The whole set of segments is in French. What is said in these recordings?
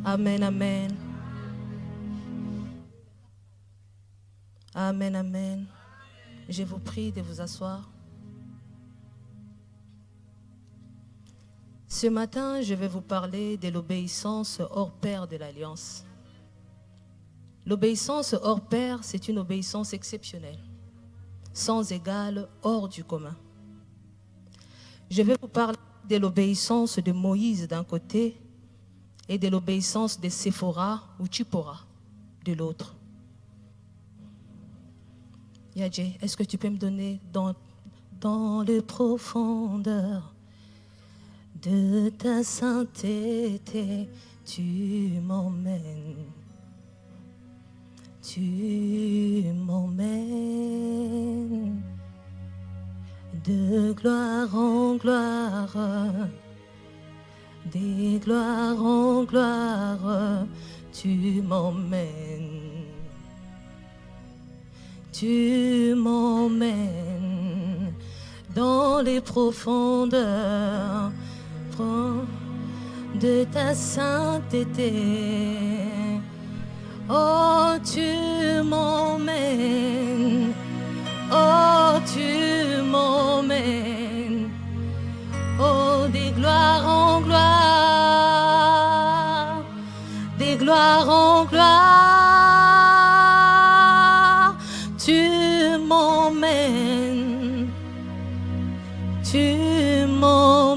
Amen, amen. Amen, amen. Je vous prie de vous asseoir. Ce matin, je vais vous parler de l'obéissance hors pair de l'Alliance. L'obéissance hors pair, c'est une obéissance exceptionnelle, sans égal, hors du commun. Je vais vous parler de l'obéissance de Moïse d'un côté et de l'obéissance de Séphora ou Tsipora de l'autre. Yadje, est-ce que tu peux me donner dans les profondeurs de ta sainteté, tu m'emmènes. Tu m'emmènes de gloire en gloire, des gloires en gloire, tu m'emmènes. Tu m'emmènes dans les profondeurs de ta sainteté. Oh, tu m'emmènes. Oh, tu m'emmènes. Oh, des gloires en gloire. Des gloires en gloire. Tu m'emmènes. Tu m'emmènes.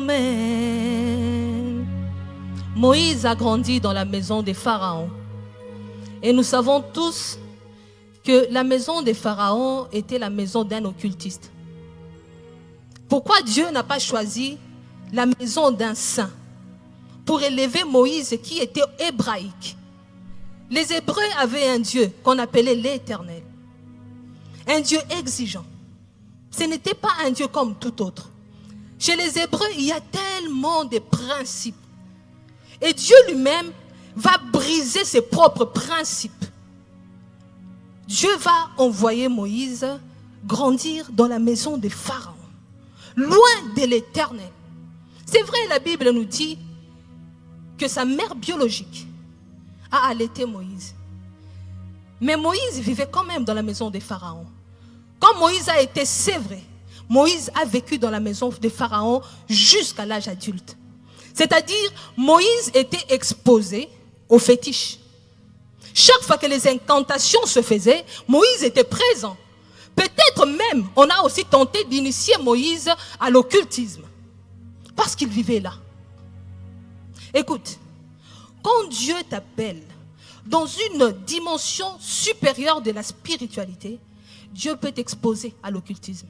Moïse a grandi dans la maison des pharaons. Et nous savons tous que la maison des pharaons était la maison d'un occultiste. Pourquoi Dieu n'a pas choisi la maison d'un saint pour élever Moïse qui était hébraïque? Les Hébreux avaient un Dieu qu'on appelait l'Éternel. Un Dieu exigeant. Ce n'était pas un Dieu comme tout autre. Chez les Hébreux, il y a tellement de principes. Et Dieu lui-même va briser ses propres principes. Dieu va envoyer Moïse grandir dans la maison des pharaons, loin de l'Éternel. C'est vrai, la Bible nous dit que sa mère biologique a allaité Moïse. Mais Moïse vivait quand même dans la maison des pharaons. Quand Moïse a été sévré, Moïse a vécu dans la maison des pharaons jusqu'à l'âge adulte. C'est-à-dire, Moïse était exposé aux fétiches. Chaque fois que les incantations se faisaient, Moïse était présent. Peut-être même, on a aussi tenté d'initier Moïse à l'occultisme. Parce qu'il vivait là. Écoute, quand Dieu t'appelle dans une dimension supérieure de la spiritualité, Dieu peut t'exposer à l'occultisme.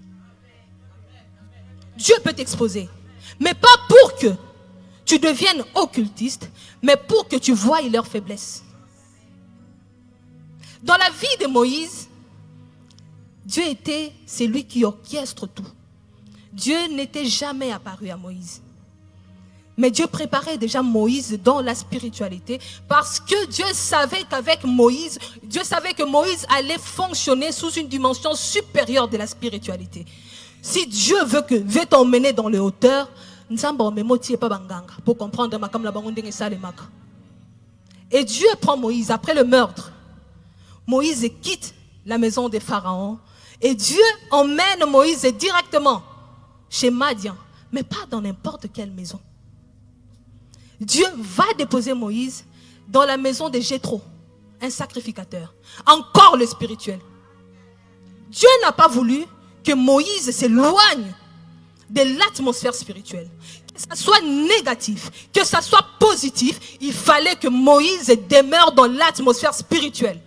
Dieu peut t'exposer. Mais pas pour que tu deviennes occultiste, mais pour que tu voies leurs faiblesses. Dans la vie de Moïse, Dieu était celui qui orchestre tout. Dieu n'était jamais apparu à Moïse. Mais Dieu préparait déjà Moïse dans la spiritualité parce que Dieu savait qu'avec Moïse, Dieu savait que Moïse allait fonctionner sous une dimension supérieure de la spiritualité. Si Dieu veut t'emmener dans les hauteurs, pour comprendre et Dieu prend Moïse après le meurtre. Moïse quitte la maison des pharaons et Dieu emmène Moïse directement chez Madian, mais pas dans n'importe quelle maison. Dieu va déposer Moïse dans la maison de Jéthro, un sacrificateur. Encore le spirituel. Dieu n'a pas voulu que Moïse s'éloigne de l'atmosphère spirituelle. Que ça soit négatif, que ça soit positif, il fallait que Moïse demeure dans l'atmosphère spirituelle.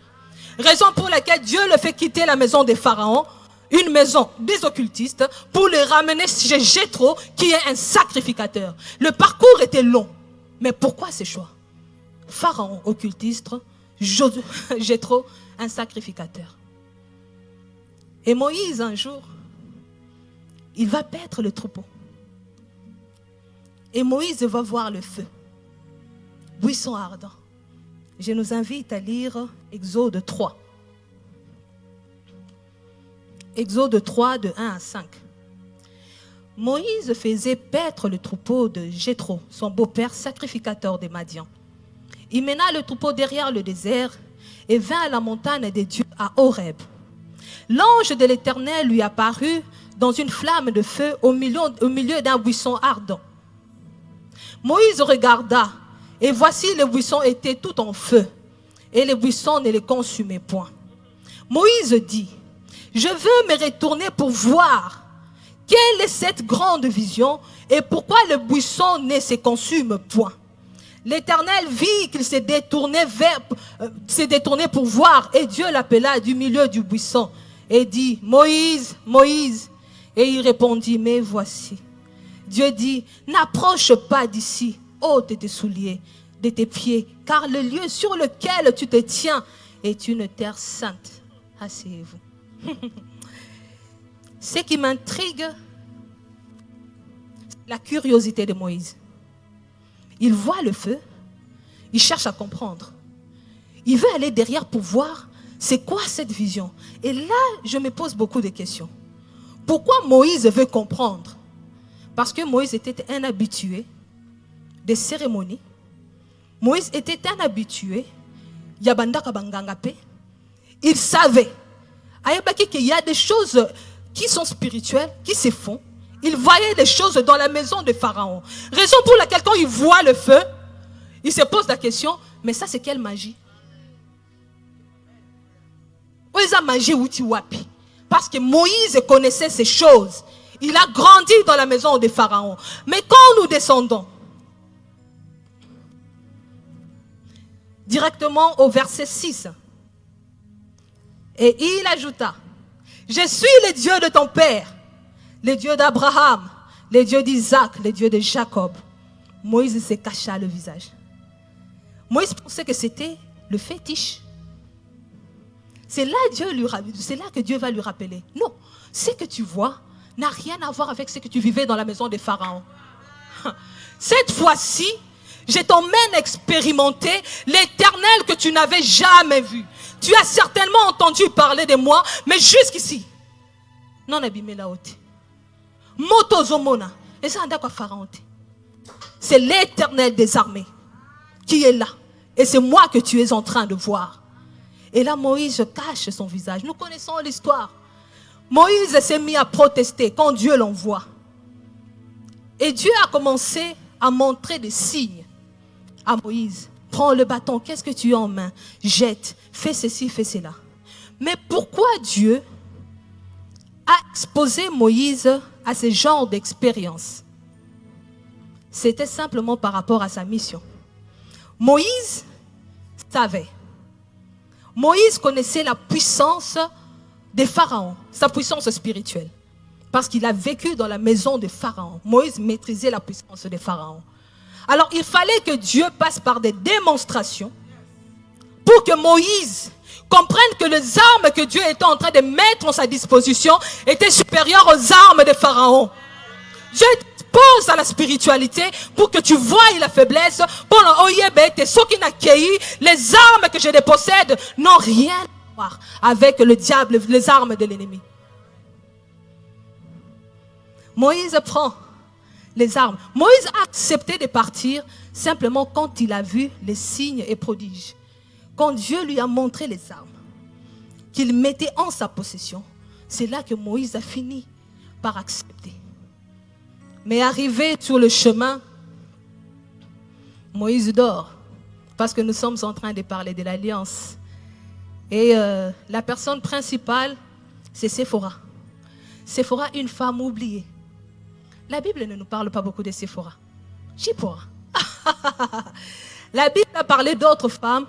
Raison pour laquelle Dieu le fait quitter la maison des pharaons, une maison des occultistes, pour le ramener chez Jéthro, qui est un sacrificateur. Le parcours était long. Mais pourquoi ces choix? Pharaon, occultiste, Jéthro, un sacrificateur. Et Moïse, un jour, il va paître le troupeau. Et Moïse va voir le feu. Buisson ardent. Je nous invite à lire Exode 3. Exode 3 de 1 à 5. Moïse faisait paître le troupeau de Jéthro, son beau-père sacrificateur des Madians. Il mena le troupeau derrière le désert et vint à la montagne de Dieu à Horeb. L'ange de l'Éternel lui apparut dans une flamme de feu au milieu d'un buisson ardent. Moïse regarda, et voici le buisson était tout en feu, et le buisson ne le consumait point. Moïse dit, je veux me retourner pour voir quelle est cette grande vision et pourquoi le buisson ne se consume point. L'Éternel vit qu'il s'est détourné pour voir, et Dieu l'appela du milieu du buisson et dit, Moïse, Moïse. Et il répondit, mais voici. Dieu dit, n'approche pas d'ici, ôte tes souliers de tes pieds, car le lieu sur lequel tu te tiens est une terre sainte. Asseyez-vous. Ce qui m'intrigue, c'est la curiosité de Moïse. Il voit le feu, il cherche à comprendre. Il veut aller derrière pour voir c'est quoi cette vision. Et là, je me pose beaucoup de questions. Pourquoi Moïse veut comprendre? Parce que Moïse était un habitué des cérémonies. Moïse était un habitué. Il savait qu'il y a des choses qui sont spirituelles, qui se font. Il voyait des choses dans la maison de Pharaon. Raison pour laquelle quand il voit le feu, il se pose la question, mais ça c'est quelle magie? Parce que Moïse connaissait ces choses. Il a grandi dans la maison de Pharaon. Mais quand nous descendons directement au verset 6, et il ajouta, je suis le Dieu de ton père, le Dieu d'Abraham, le Dieu d'Isaac, le Dieu de Jacob. Moïse se cacha le visage. Moïse pensait que c'était le fétiche. C'est là que Dieu va lui rappeler. Non, ce que tu vois n'a rien à voir avec ce que tu vivais dans la maison de Pharaon. Cette fois-ci, je t'emmène expérimenter l'Éternel que tu n'avais jamais vu. Tu as certainement entendu parler de moi, mais jusqu'ici. Non, abîmé la haute. Motozomona. Et ça, on a quoi Pharaon. C'est l'Éternel des armées qui est là. Et c'est moi que tu es en train de voir. Et là, Moïse cache son visage. Nous connaissons l'histoire. Moïse s'est mis à protester quand Dieu l'envoie. Et Dieu a commencé à montrer des signes à Moïse. Prends le bâton, qu'est-ce que tu as en main? Jette, fais ceci, fais cela. Mais pourquoi Dieu a exposé Moïse à ce genre d'expérience? C'était simplement par rapport à sa mission. Moïse savait. Moïse connaissait la puissance des pharaons, sa puissance spirituelle. Parce qu'il a vécu dans la maison de Pharaon. Moïse maîtrisait la puissance des pharaons. Alors il fallait que Dieu passe par des démonstrations pour que Moïse comprenne que les armes que Dieu était en train de mettre à sa disposition étaient supérieures aux armes de Pharaon. Dieu pose à la spiritualité pour que tu voies la faiblesse. Les armes que je dépossède n'ont rien à voir avec le diable, les armes de l'ennemi. Moïse prend les armes. Moïse a accepté de partir simplement quand il a vu les signes et prodiges. Quand Dieu lui a montré les armes qu'il mettait en sa possession, c'est là que Moïse a fini par accepter. Mais arrivé sur le chemin, Moïse dort. Parce que nous sommes en train de parler de l'alliance. Et la personne principale, c'est Séphora. Séphora, une femme oubliée. La Bible ne nous parle pas beaucoup de Séphora. Chipora. La Bible a parlé d'autres femmes.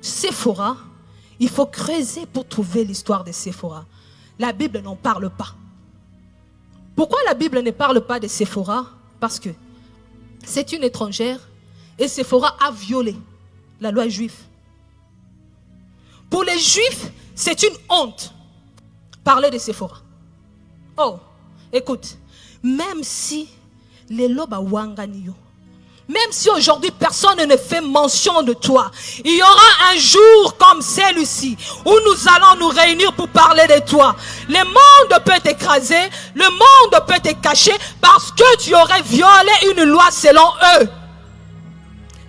Séphora, il faut creuser pour trouver l'histoire de Séphora. La Bible n'en parle pas. Pourquoi la Bible ne parle pas de Séphora? Parce que c'est une étrangère et Séphora a violé la loi juive. Pour les Juifs, c'est une honte parler de Séphora. Oh, écoute, même si les lobes wanganiyo, même si aujourd'hui personne ne fait mention de toi, il y aura un jour comme celui-ci où nous allons nous réunir pour parler de toi. Le monde peut t'écraser, le monde peut te cacher parce que tu aurais violé une loi selon eux.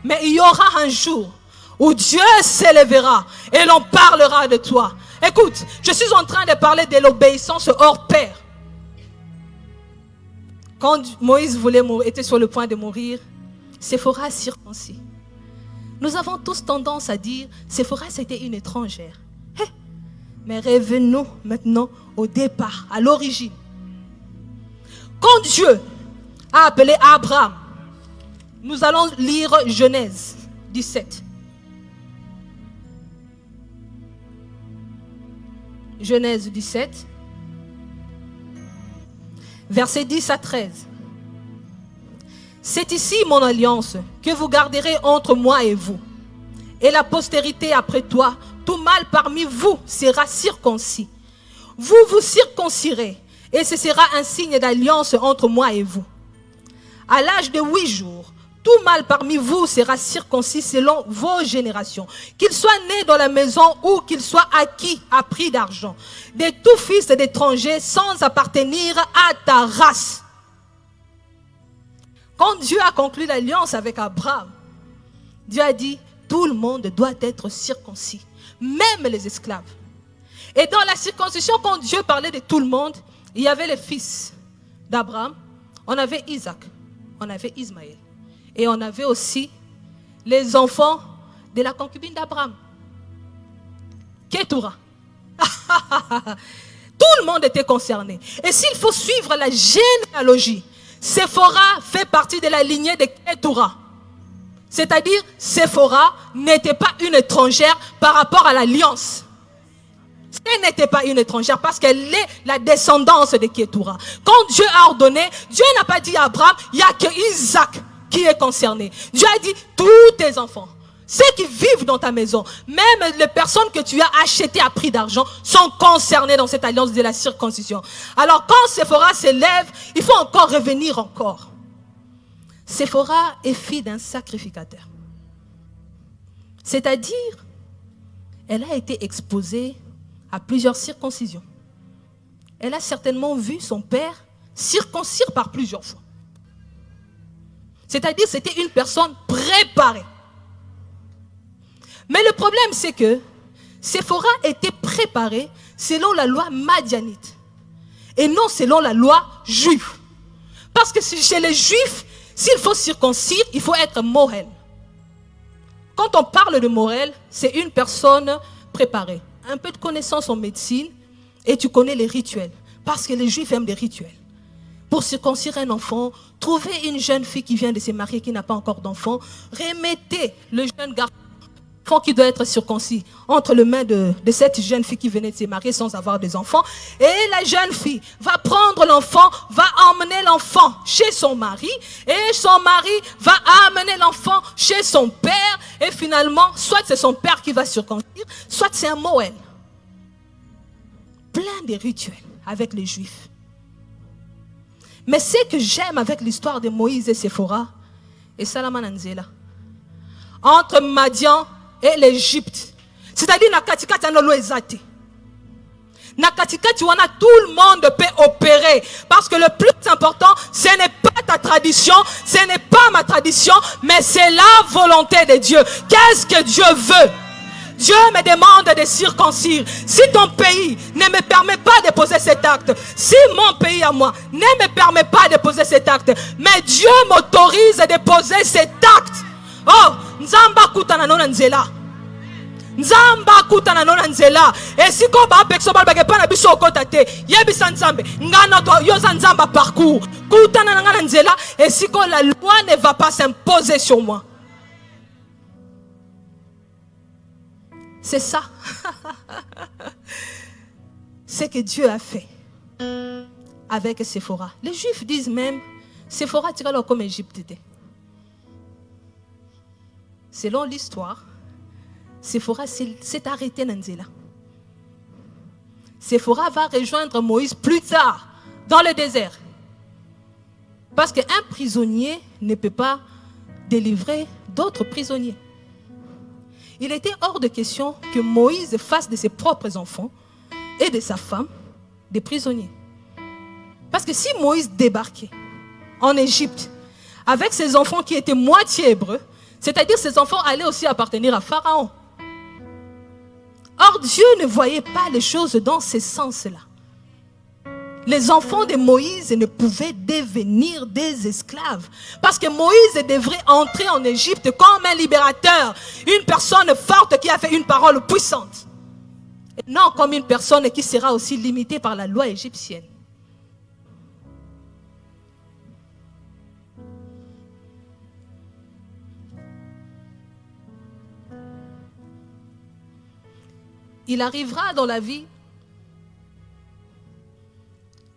Mais il y aura un jour où Dieu s'élèvera et l'on parlera de toi. Écoute, je suis en train de parler de l'obéissance hors pair. Quand Moïse était sur le point de mourir, Séphora circoncis. Nous avons tous tendance à dire, Séphora c'était une étrangère. Mais revenons maintenant au départ, à l'origine. Quand Dieu a appelé Abraham, nous allons lire Genèse 17. Genèse 17, versets 10 à 13. C'est ici mon alliance que vous garderez entre moi et vous. Et la postérité après toi, tout mâle parmi vous sera circoncis. Vous vous circoncirez, et ce sera un signe d'alliance entre moi et vous. À l'âge de 8 jours, tout mâle parmi vous sera circoncis selon vos générations. Qu'il soit né dans la maison ou qu'il soit acquis à prix d'argent. De tout fils d'étranger sans appartenir à ta race. Quand Dieu a conclu l'alliance avec Abraham, Dieu a dit, tout le monde doit être circoncis. Même les esclaves. Et dans la circoncision, quand Dieu parlait de tout le monde, il y avait les fils d'Abraham, on avait Isaac, on avait Ismaël. Et on avait aussi les enfants de la concubine d'Abraham. Ketura. Tout le monde était concerné. Et s'il faut suivre la généalogie, Séphora fait partie de la lignée de Ketura. C'est-à-dire, Séphora n'était pas une étrangère par rapport à l'alliance. Elle n'était pas une étrangère parce qu'elle est la descendance de Ketura. Quand Dieu a ordonné, Dieu n'a pas dit à Abraham, il n'y a que Isaac qui est concerné. Dieu a dit, tous tes enfants, ceux qui vivent dans ta maison, même les personnes que tu as achetées à prix d'argent, sont concernées dans cette alliance de la circoncision. Alors quand Séphora s'élève, il faut encore revenir encore. Séphora est fille d'un sacrificateur. C'est-à-dire, elle a été exposée à plusieurs circoncisions. Elle a certainement vu son père circoncire par plusieurs fois. C'est-à-dire, c'était une personne préparée. Mais le problème, c'est que Séphora était préparée selon la loi madianite et non selon la loi juive. Parce que chez les juifs, s'il faut circoncire, il faut être morel. Quand on parle de morel, c'est une personne préparée. Un peu de connaissance en médecine et tu connais les rituels. Parce que les juifs aiment les rituels. Pour circoncire un enfant, trouvez une jeune fille qui vient de se marier, qui n'a pas encore d'enfant, remettez le jeune garçon qui doit être circoncis entre les mains de cette jeune fille qui venait de se marier sans avoir des enfants. Et la jeune fille va prendre l'enfant, va emmener l'enfant chez son mari. Et son mari va amener l'enfant chez son père. Et finalement, soit c'est son père qui va circoncire, soit c'est un Moël. Plein de rituels avec les Juifs. Mais ce que j'aime avec l'histoire de Moïse et Séphora, et Salamananzela, entre Madian et l'Égypte, c'est-à-dire Nakatikati Anolo Ezate. Nakatikati wana tout le monde peut opérer. Parce que le plus important, ce n'est pas ta tradition, ce n'est pas ma tradition, mais c'est la volonté de Dieu. Qu'est-ce que Dieu veut? Dieu me demande de circoncire. Si ton pays ne me permet pas de poser cet acte, si mon pays à moi ne me permet pas de poser cet acte, mais Dieu m'autorise de poser cet acte. Oh, Nzamba kutana nona nzela. Nzamba kutana nona nzela. Et si ko ba pekso ba bage pa na biso okota te, yebisa nzambe, ngana to yoza nzamba parcours. Kutana na ngana nzela, et si ko la loi ne va pas s'imposer sur moi. C'est ça. C'est que Dieu a fait avec Séphora. Les Juifs disent même, Séphora tira comme Égypte. Selon l'histoire, Séphora s'est arrêté dans Nzela. Séphora va rejoindre Moïse plus tard dans le désert. Parce qu'un prisonnier ne peut pas délivrer d'autres prisonniers. Il était hors de question que Moïse fasse de ses propres enfants et de sa femme des prisonniers. Parce que si Moïse débarquait en Égypte avec ses enfants qui étaient moitié hébreux, C'est-à-dire que ces enfants allaient aussi appartenir à Pharaon. Or, Dieu ne voyait pas les choses dans ce sens-là. Les enfants de Moïse ne pouvaient devenir des esclaves. Parce que Moïse devrait entrer en Égypte comme un libérateur. Une personne forte qui a fait une parole puissante. Et non comme une personne qui sera aussi limitée par la loi égyptienne. Il arrivera dans la vie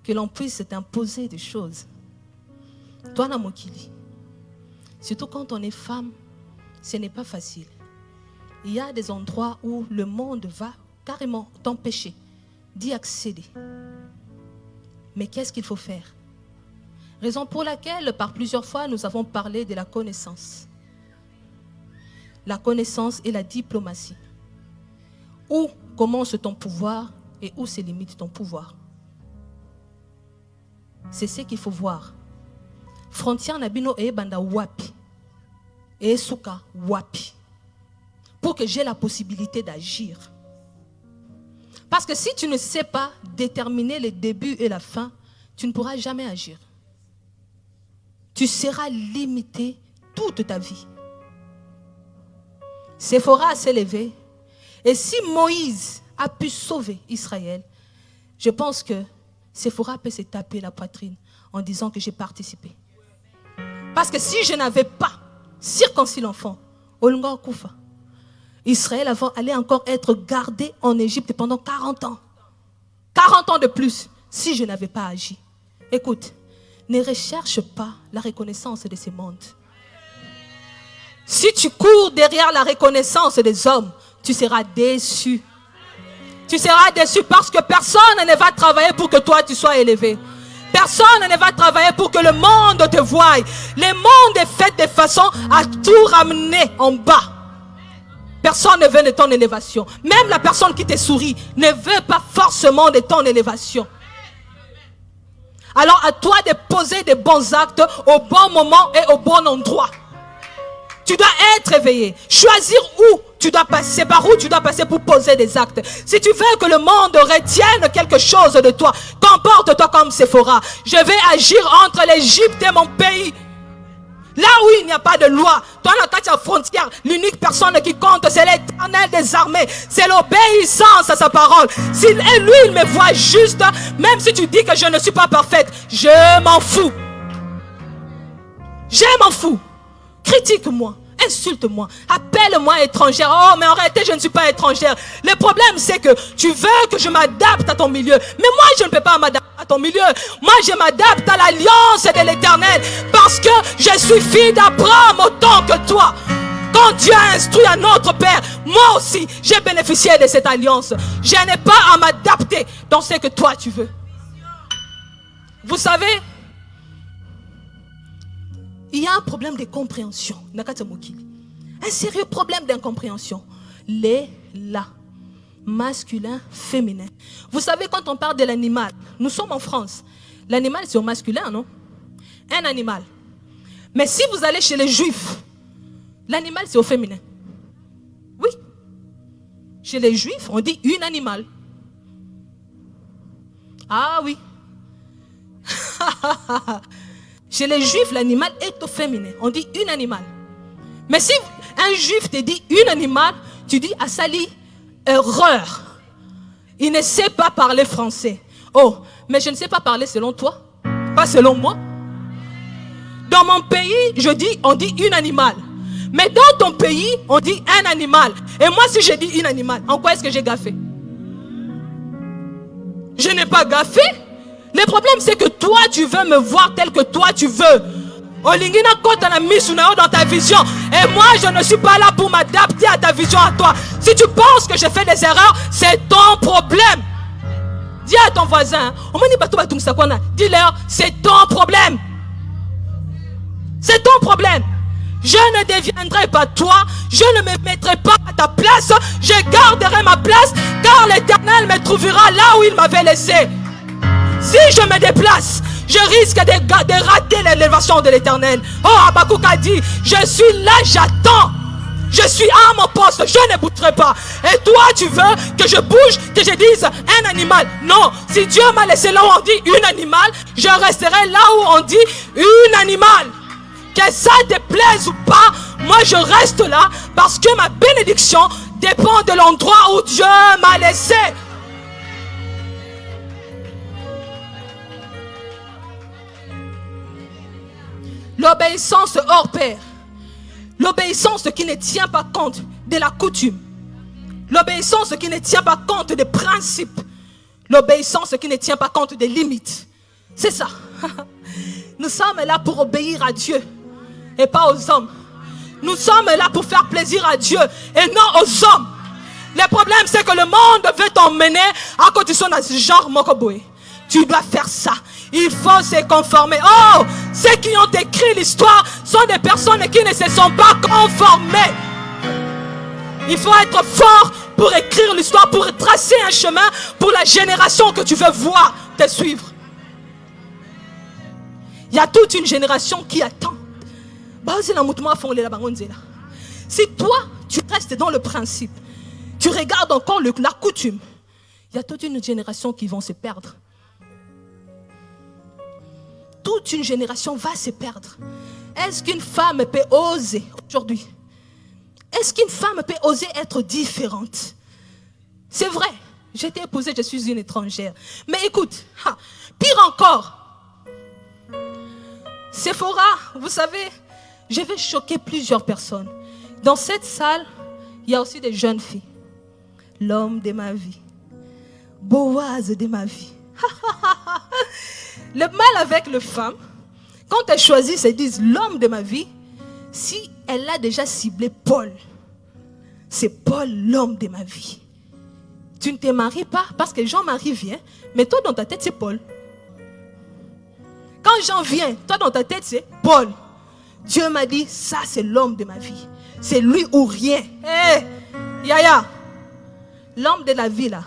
que l'on puisse t'imposer des choses. Toi, Namokili, surtout quand on est femme, ce n'est pas facile. Il y a des endroits où le monde va carrément t'empêcher d'y accéder. Mais qu'est-ce qu'il faut faire? Raison pour laquelle, par plusieurs fois, nous avons parlé de la connaissance. La connaissance et la diplomatie. Où commence ton pouvoir et où se limite ton pouvoir? C'est ce qu'il faut voir. Frontière nabino e banda wapi. E suka wapi. Pour que j'ai la possibilité d'agir. Parce que si tu ne sais pas déterminer le début et la fin, tu ne pourras jamais agir. Tu seras limité toute ta vie. Séphora s'est levé. Et si Moïse a pu sauver Israël, je pense que Séphora peut se taper la poitrine en disant que j'ai participé. Parce que si je n'avais pas circoncis l'enfant, Olunga Koufa, Israël allait encore être gardé en Égypte pendant 40 ans. 40 ans de plus si je n'avais pas agi. Écoute, ne recherche pas la reconnaissance de ce monde. Si tu cours derrière la reconnaissance des hommes, tu seras déçu. Tu seras déçu parce que personne ne va travailler pour que toi tu sois élevé. Personne ne va travailler pour que le monde te voie. Le monde est fait de façon à tout ramener en bas. Personne ne veut de ton élévation. Même la personne qui te sourit ne veut pas forcément de ton élévation. Alors à toi de poser des bons actes au bon moment et au bon endroit. Tu dois être éveillé. Choisir où tu dois passer, par où tu dois passer pour poser des actes. Si tu veux que le monde retienne quelque chose de toi, comporte-toi comme Séphora. Je vais agir entre l'Égypte et mon pays. Là où il n'y a pas de loi, toi dans la frontière, l'unique personne qui compte, c'est l'Éternel des armées. C'est l'obéissance à sa parole. Si lui, il me voit juste, même si tu dis que je ne suis pas parfaite, je m'en fous. Je m'en fous. Critique-moi, insulte-moi, appelle-moi étrangère. Oh, mais en réalité, je ne suis pas étrangère. Le problème, c'est que tu veux que je m'adapte à ton milieu. Mais moi, je ne peux pas m'adapter à ton milieu. Moi, je m'adapte à l'alliance de l'Éternel. Parce que je suis fille d'Abraham autant que toi. Quand Dieu a instruit à notre Père, moi aussi, j'ai bénéficié de cette alliance. Je n'ai pas à m'adapter dans ce que toi, tu veux. Vous savez, il y a un problème de compréhension. Un sérieux problème d'incompréhension. Les là, masculin, féminin. Vous savez, quand on parle de l'animal, nous sommes en France. L'animal, c'est au masculin, non? Un animal. Mais si vous allez chez les juifs, l'animal, c'est au féminin. Oui. Chez les juifs, on dit une animal. Ah oui. Chez les juifs, l'animal est au féminin. On dit une animal. Mais si un juif te dit une animal, tu dis Asali, erreur. Il ne sait pas parler français. Oh, mais je ne sais pas parler selon toi, pas selon moi. Dans mon pays, on dit une animal. Mais dans ton pays, on dit un animal. Et moi, si je dis une animal, en quoi est-ce que j'ai gaffé? Je n'ai pas gaffé. Le problème, c'est que toi, tu veux me voir tel que toi, tu veux. Dans ta vision. Et moi, je ne suis pas là pour m'adapter à ta vision à toi. Si tu penses que je fais des erreurs, c'est ton problème. Dis à ton voisin, dis-leur, c'est ton problème. C'est ton problème. Je ne deviendrai pas toi. Je ne me mettrai pas à ta place. Je garderai ma place, car l'Éternel me trouvera là où il m'avait laissé. Si je me déplace, je risque de rater l'élévation de l'Éternel. Oh, Habakkuk a dit, je suis là, j'attends. Je suis à mon poste, je ne bougerai pas. Et toi, tu veux que je bouge, que je dise un animal. Non, si Dieu m'a laissé là où on dit un animal, je resterai là où on dit un animal. Que ça te plaise ou pas, moi je reste là parce que ma bénédiction dépend de l'endroit où Dieu m'a laissé. L'obéissance hors pair. L'obéissance qui ne tient pas compte de la coutume. L'obéissance qui ne tient pas compte des principes. L'obéissance qui ne tient pas compte des limites. C'est ça. Nous sommes là pour obéir à Dieu et pas aux hommes. Nous sommes là pour faire plaisir à Dieu et non aux hommes. Le problème, c'est que le monde veut t'emmener à côté de son genre Mokoboé. Tu dois faire ça. Il faut se conformer. Oh, ceux qui ont écrit l'histoire sont des personnes qui ne se sont pas conformées. Il faut être fort pour écrire l'histoire, pour tracer un chemin pour la génération que tu veux voir te suivre. Il y a toute une génération qui attend. Si toi, tu restes dans le principe, tu regardes encore la coutume, il y a toute une génération qui vont se perdre. Toute une génération va se perdre. Est-ce qu'une femme peut oser aujourd'hui? Est-ce qu'une femme peut oser être différente? C'est vrai, j'ai été épousée, je suis une étrangère. Mais écoute, pire encore, Sephora, vous savez, je vais choquer plusieurs personnes. Dans cette salle, il y a aussi des jeunes filles. L'homme de ma vie. Boaz de ma vie. Le mal avec les femmes, quand elles choisissent, elles disent l'homme de ma vie, si elle a déjà ciblé Paul, c'est Paul l'homme de ma vie. Tu ne te maries pas parce que Jean-Marie vient, mais toi dans ta tête c'est Paul. Quand Jean vient, toi dans ta tête c'est Paul. Dieu m'a dit, ça c'est l'homme de ma vie. C'est lui ou rien. Hé, Yaya, l'homme de la vie là,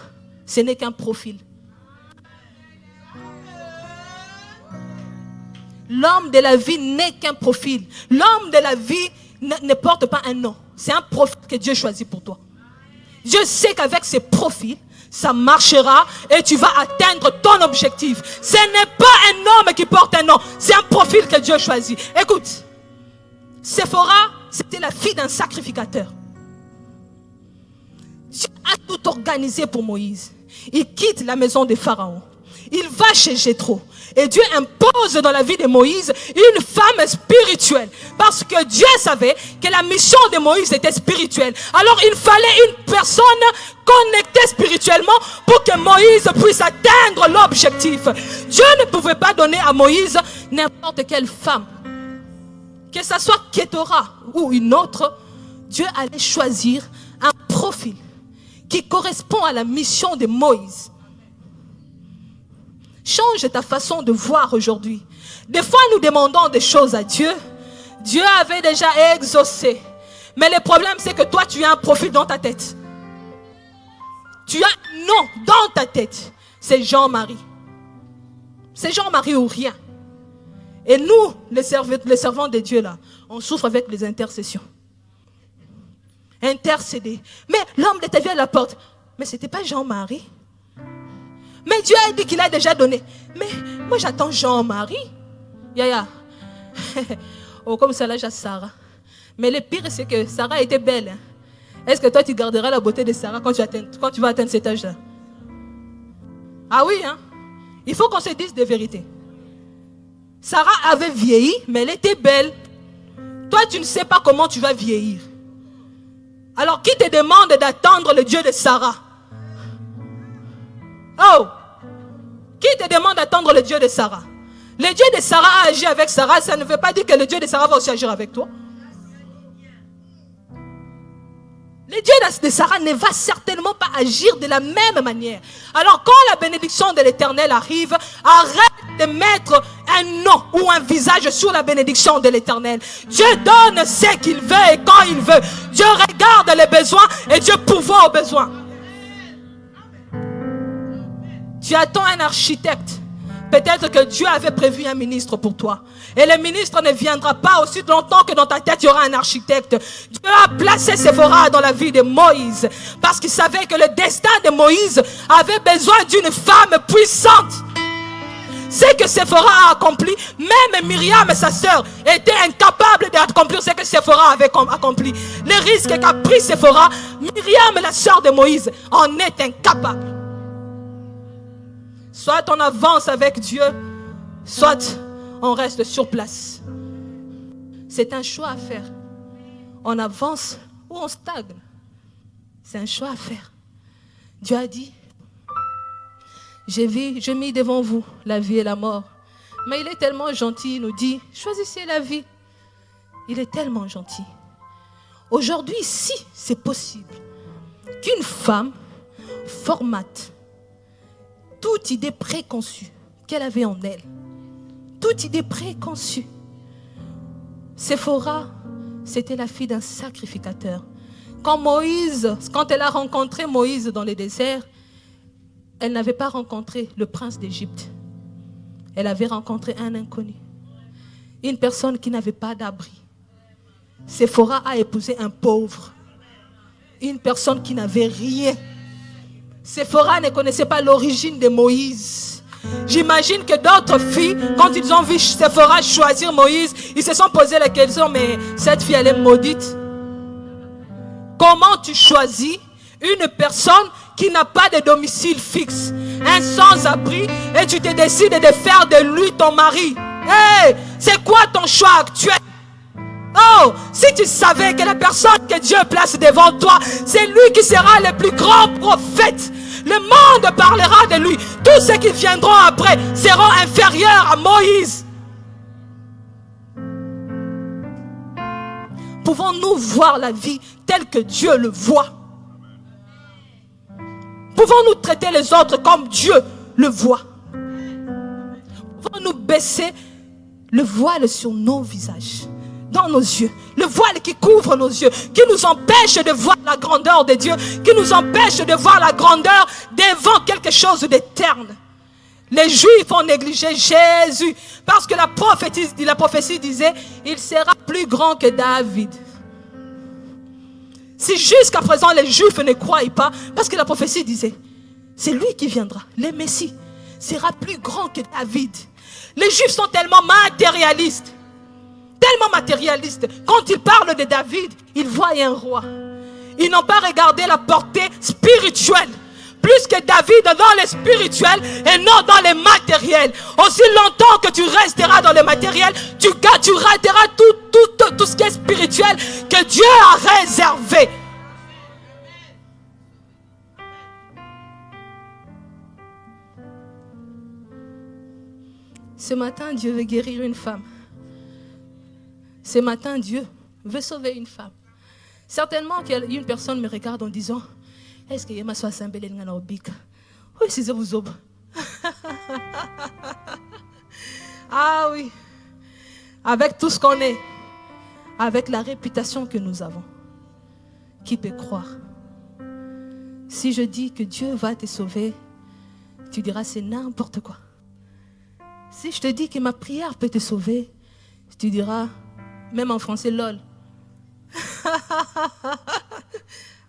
ce n'est qu'un profil. L'homme de la vie n'est qu'un profil. L'homme de la vie ne porte pas un nom. C'est un profil que Dieu choisit pour toi. Dieu sait qu'avec ce profil, ça marchera et tu vas atteindre ton objectif. Ce n'est pas un homme qui porte un nom. C'est un profil que Dieu choisit. Écoute, Sephora, c'était la fille d'un sacrificateur. Dieu a tout organisé pour Moïse. Il quitte la maison de Pharaon. Il va chez Jéthro. Et Dieu impose dans la vie de Moïse une femme spirituelle. Parce que Dieu savait que la mission de Moïse était spirituelle. Alors il fallait une personne connectée spirituellement pour que Moïse puisse atteindre l'objectif. Dieu ne pouvait pas donner à Moïse n'importe quelle femme. Que ce soit Kétora ou une autre, Dieu allait choisir un profil qui correspond à la mission de Moïse. Change ta façon de voir aujourd'hui. Des fois, nous demandons des choses à Dieu. Dieu avait déjà exaucé. Mais le problème, c'est que toi, tu as un profil dans ta tête. Tu as un nom dans ta tête. C'est Jean-Marie. C'est Jean-Marie ou rien. Et nous, les servants de Dieu, là, on souffre avec les intercessions. Intercéder. Mais l'homme de ta vie à la porte. Mais ce n'était pas Jean-Marie. Mais Dieu a dit qu'il a déjà donné. Mais moi j'attends Jean-Marie. Yaya. Oh, comme ça là j'ai Sarah. Mais le pire c'est que Sarah était belle. Hein. Est-ce que toi tu garderas la beauté de Sarah quand tu vas atteindre cet âge-là? Ah oui, hein? Il faut qu'on se dise des vérités. Sarah avait vieilli, mais elle était belle. Toi tu ne sais pas comment tu vas vieillir. Alors qui te demande d'attendre le Dieu de Sarah? Oh! Qui te demande d'attendre le Dieu de Sarah? Le Dieu de Sarah a agi avec Sarah, ça ne veut pas dire que le Dieu de Sarah va aussi agir avec toi. Le Dieu de Sarah ne va certainement pas agir de la même manière. Alors quand la bénédiction de l'Éternel arrive, arrête de mettre un nom ou un visage sur la bénédiction de l'Éternel. Dieu donne ce qu'il veut et quand il veut. Dieu regarde les besoins et Dieu pourvoit aux besoins. Tu attends un architecte. Peut-être que Dieu avait prévu un ministre pour toi. Et le ministre ne viendra pas aussi longtemps que dans ta tête, il y aura un architecte. Dieu a placé Séphora dans la vie de Moïse. Parce qu'il savait que le destin de Moïse avait besoin d'une femme puissante. Ce que Séphora a accompli, même Myriam, sa sœur, était incapable d'accomplir ce que Séphora avait accompli. Le risque qu'a pris Séphora, Myriam, la sœur de Moïse, en est incapable. Soit on avance avec Dieu, soit on reste sur place. C'est un choix à faire. On avance ou on stagne. C'est un choix à faire. Dieu a dit, j'ai mis devant vous la vie et la mort. Mais il est tellement gentil, il nous dit, choisissez la vie. Il est tellement gentil. Aujourd'hui, si c'est possible qu'une femme formate toute idée préconçue qu'elle avait en elle, toute idée préconçue. Séphora, c'était la fille d'un sacrificateur. Quand elle a rencontré Moïse dans le désert, elle n'avait pas rencontré le prince d'Égypte. Elle avait rencontré un inconnu. Une personne qui n'avait pas d'abri. Séphora a épousé un pauvre. Une personne qui n'avait rien. Séphora ne connaissait pas l'origine de Moïse. J'imagine que d'autres filles, quand ils ont vu Séphora choisir Moïse, ils se sont posé la question, mais cette fille, elle est maudite. Comment tu choisis une personne qui n'a pas de domicile fixe, un sans-abri, et tu te décides de faire de lui ton mari? Hey, c'est quoi ton choix actuel? Oh, si tu savais que la personne que Dieu place devant toi, c'est lui qui sera le plus grand prophète. Le monde parlera de lui. Tous ceux qui viendront après seront inférieurs à Moïse. Pouvons-nous voir la vie telle que Dieu le voit? Pouvons-nous traiter les autres comme Dieu le voit? Pouvons-nous baisser le voile sur nos visages, dans nos yeux, le voile qui couvre nos yeux, qui nous empêche de voir la grandeur de Dieu, qui nous empêche de voir la grandeur devant quelque chose d'éternel. Les Juifs ont négligé Jésus parce que la prophétie disait, il sera plus grand que David. Si jusqu'à présent les Juifs ne croient pas, parce que la prophétie disait, c'est lui qui viendra, le Messie sera plus grand que David. Les Juifs sont tellement matérialistes. Quand ils parlent de David, ils voient un roi. Ils n'ont pas regardé la portée spirituelle. Plus que David dans le spirituel et non dans le matériel. Aussi longtemps que tu resteras dans le matériel, tu rateras tout ce qui est spirituel que Dieu a réservé. Ce matin, Dieu veut guérir une femme. Ce matin, Dieu veut sauver une femme. Certainement qu'il y a une personne me regarde en disant, est-ce que Yema soit sembélé ngana obika? Oui, c'est vous. Ah oui. Avec tout ce qu'on est, avec la réputation que nous avons, qui peut croire? Si je dis que Dieu va te sauver, tu diras c'est n'importe quoi. Si je te dis que ma prière peut te sauver, tu diras, même en français, lol.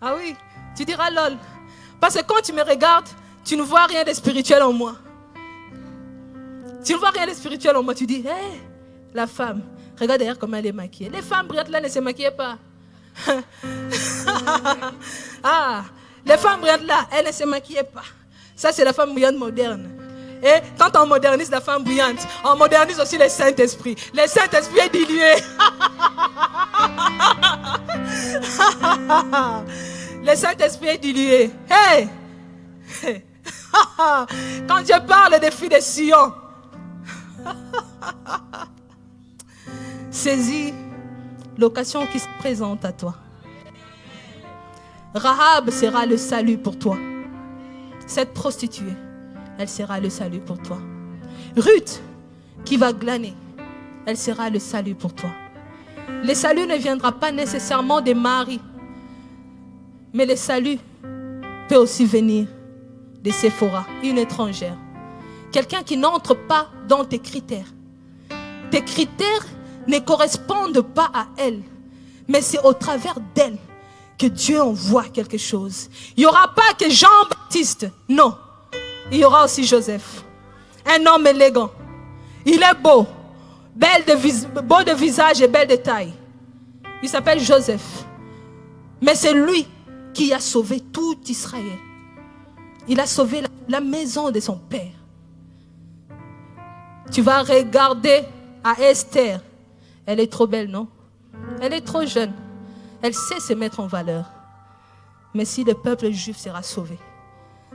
Ah oui, tu diras lol. Parce que quand tu me regardes, tu ne vois rien de spirituel en moi. Tu ne vois rien de spirituel en moi. Tu dis, hé, la femme, regarde d'ailleurs comment elle est maquillée. Les femmes brillantes là ne se maquillaient pas. Ah, les femmes brillantes là, elles ne se maquillaient pas. Ça, c'est la femme brillante moderne. Et quand on modernise la femme brillante, on modernise aussi le Saint-Esprit. Le Saint-Esprit est dilué. Le Saint-Esprit est dilué. Hey! Quand Dieu parle des filles de Sion, saisis l'occasion qui se présente à toi. Rahab sera le salut pour toi. Cette prostituée, elle sera le salut pour toi. Ruth, qui va glaner, elle sera le salut pour toi. Le salut ne viendra pas nécessairement des maris, mais le salut peut aussi venir de Séphora, une étrangère, Quelqu'un qui n'entre pas dans tes critères. Tes critères ne correspondent pas à elle. Mais c'est au travers d'elle que Dieu envoie quelque chose. Il n'y aura pas que Jean-Baptiste. Non. Il y aura aussi Joseph. Un homme élégant. Il est beau. Beau de visage et belle de taille. Il s'appelle Joseph. Mais c'est lui qui a sauvé tout Israël. Il a sauvé la maison de son père. Tu vas regarder à Esther. Elle est trop belle, non? Elle est trop jeune. Elle sait se mettre en valeur. Mais si le peuple juif sera sauvé,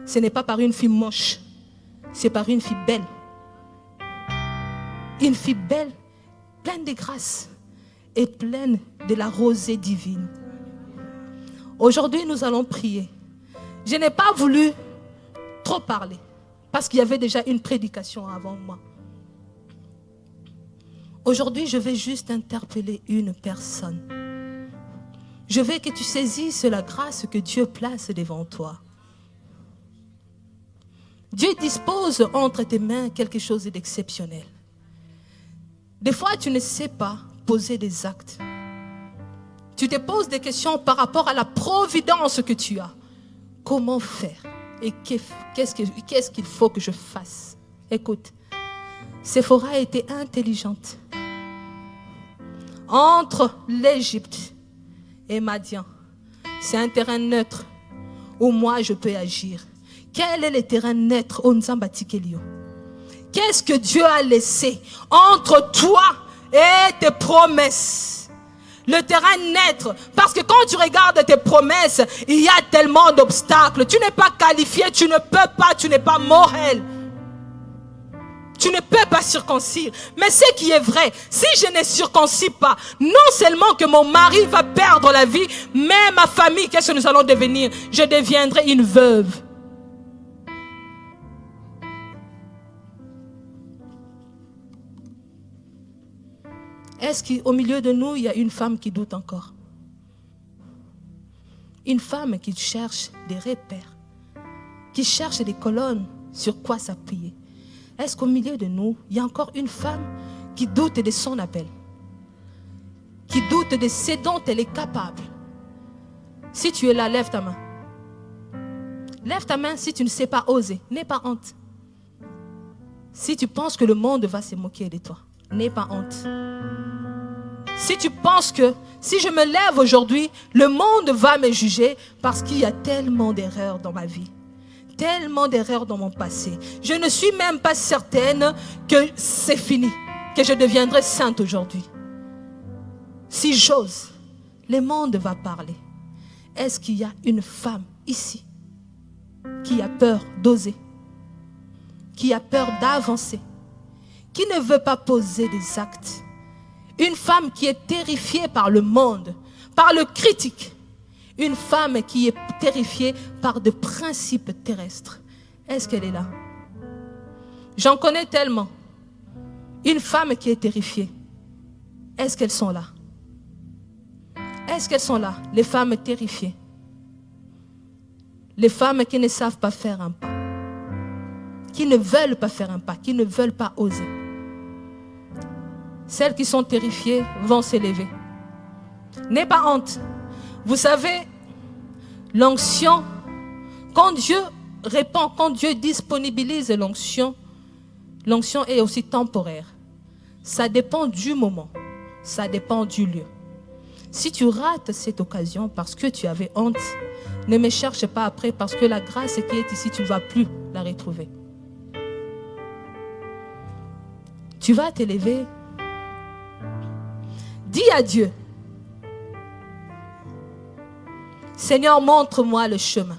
ce n'est pas par une fille moche, c'est par une fille belle. Une fille belle, pleine de grâce et pleine de la rosée divine. Aujourd'hui, nous allons prier. Je n'ai pas voulu trop parler parce qu'il y avait déjà une prédication avant moi. Aujourd'hui, je vais juste interpeller une personne. Je veux que tu saisisses la grâce que Dieu place devant toi. Dieu dispose entre tes mains quelque chose d'exceptionnel. Des fois, tu ne sais pas poser des actes. Tu te poses des questions par rapport à la providence que tu as. Comment faire? Et qu'est-ce qu'il faut que je fasse? Écoute, Séphora était intelligente. Entre l'Égypte et Madian, c'est un terrain neutre où moi je peux agir. Quel est le terrain neutre au Nzambatikelio? Qu'est-ce que Dieu a laissé entre toi et tes promesses? Le terrain neutre, parce que quand tu regardes tes promesses, il y a tellement d'obstacles. Tu n'es pas qualifié, tu ne peux pas, tu n'es pas moral. Tu ne peux pas circoncire. Mais ce qui est vrai, si je ne circoncis pas, non seulement que mon mari va perdre la vie, mais ma famille, qu'est-ce que nous allons devenir? Je deviendrai une veuve. Est-ce qu'au milieu de nous, il y a une femme qui doute encore? Une femme qui cherche des repères, qui cherche des colonnes sur quoi s'appuyer. Est-ce qu'au milieu de nous, il y a encore une femme qui doute de son appel, qui doute de ce dont elle est capable? Si tu es là, lève ta main. Lève ta main si tu ne sais pas oser. N'aie pas honte. Si tu penses que le monde va se moquer de toi, n'aie pas honte. Si tu penses que si je me lève aujourd'hui, le monde va me juger parce qu'il y a tellement d'erreurs dans ma vie. Tellement d'erreurs dans mon passé. Je ne suis même pas certaine que c'est fini, que je deviendrai sainte aujourd'hui. Si j'ose, le monde va parler. Est-ce qu'il y a une femme ici qui a peur d'oser, qui a peur d'avancer, qui ne veut pas poser des actes? Une femme qui est terrifiée par le monde, par le critique. Une femme qui est terrifiée par des principes terrestres. Est-ce qu'elle est là? J'en connais tellement. Une femme qui est terrifiée. Est-ce qu'elles sont là? Est-ce qu'elles sont là, les femmes terrifiées? Les femmes qui ne savent pas faire un pas. Qui ne veulent pas faire un pas, qui ne veulent pas oser. Celles qui sont terrifiées vont s'élever. N'aie pas honte. Vous savez, l'onction, quand Dieu répond, quand Dieu disponibilise l'onction, l'onction est aussi temporaire. Ça dépend du moment, ça dépend du lieu. Si tu rates cette occasion parce que tu avais honte, ne me cherche pas après parce que la grâce qui est ici, tu ne vas plus la retrouver. Tu vas t'élever. Dis à Dieu, Seigneur, montre-moi le chemin.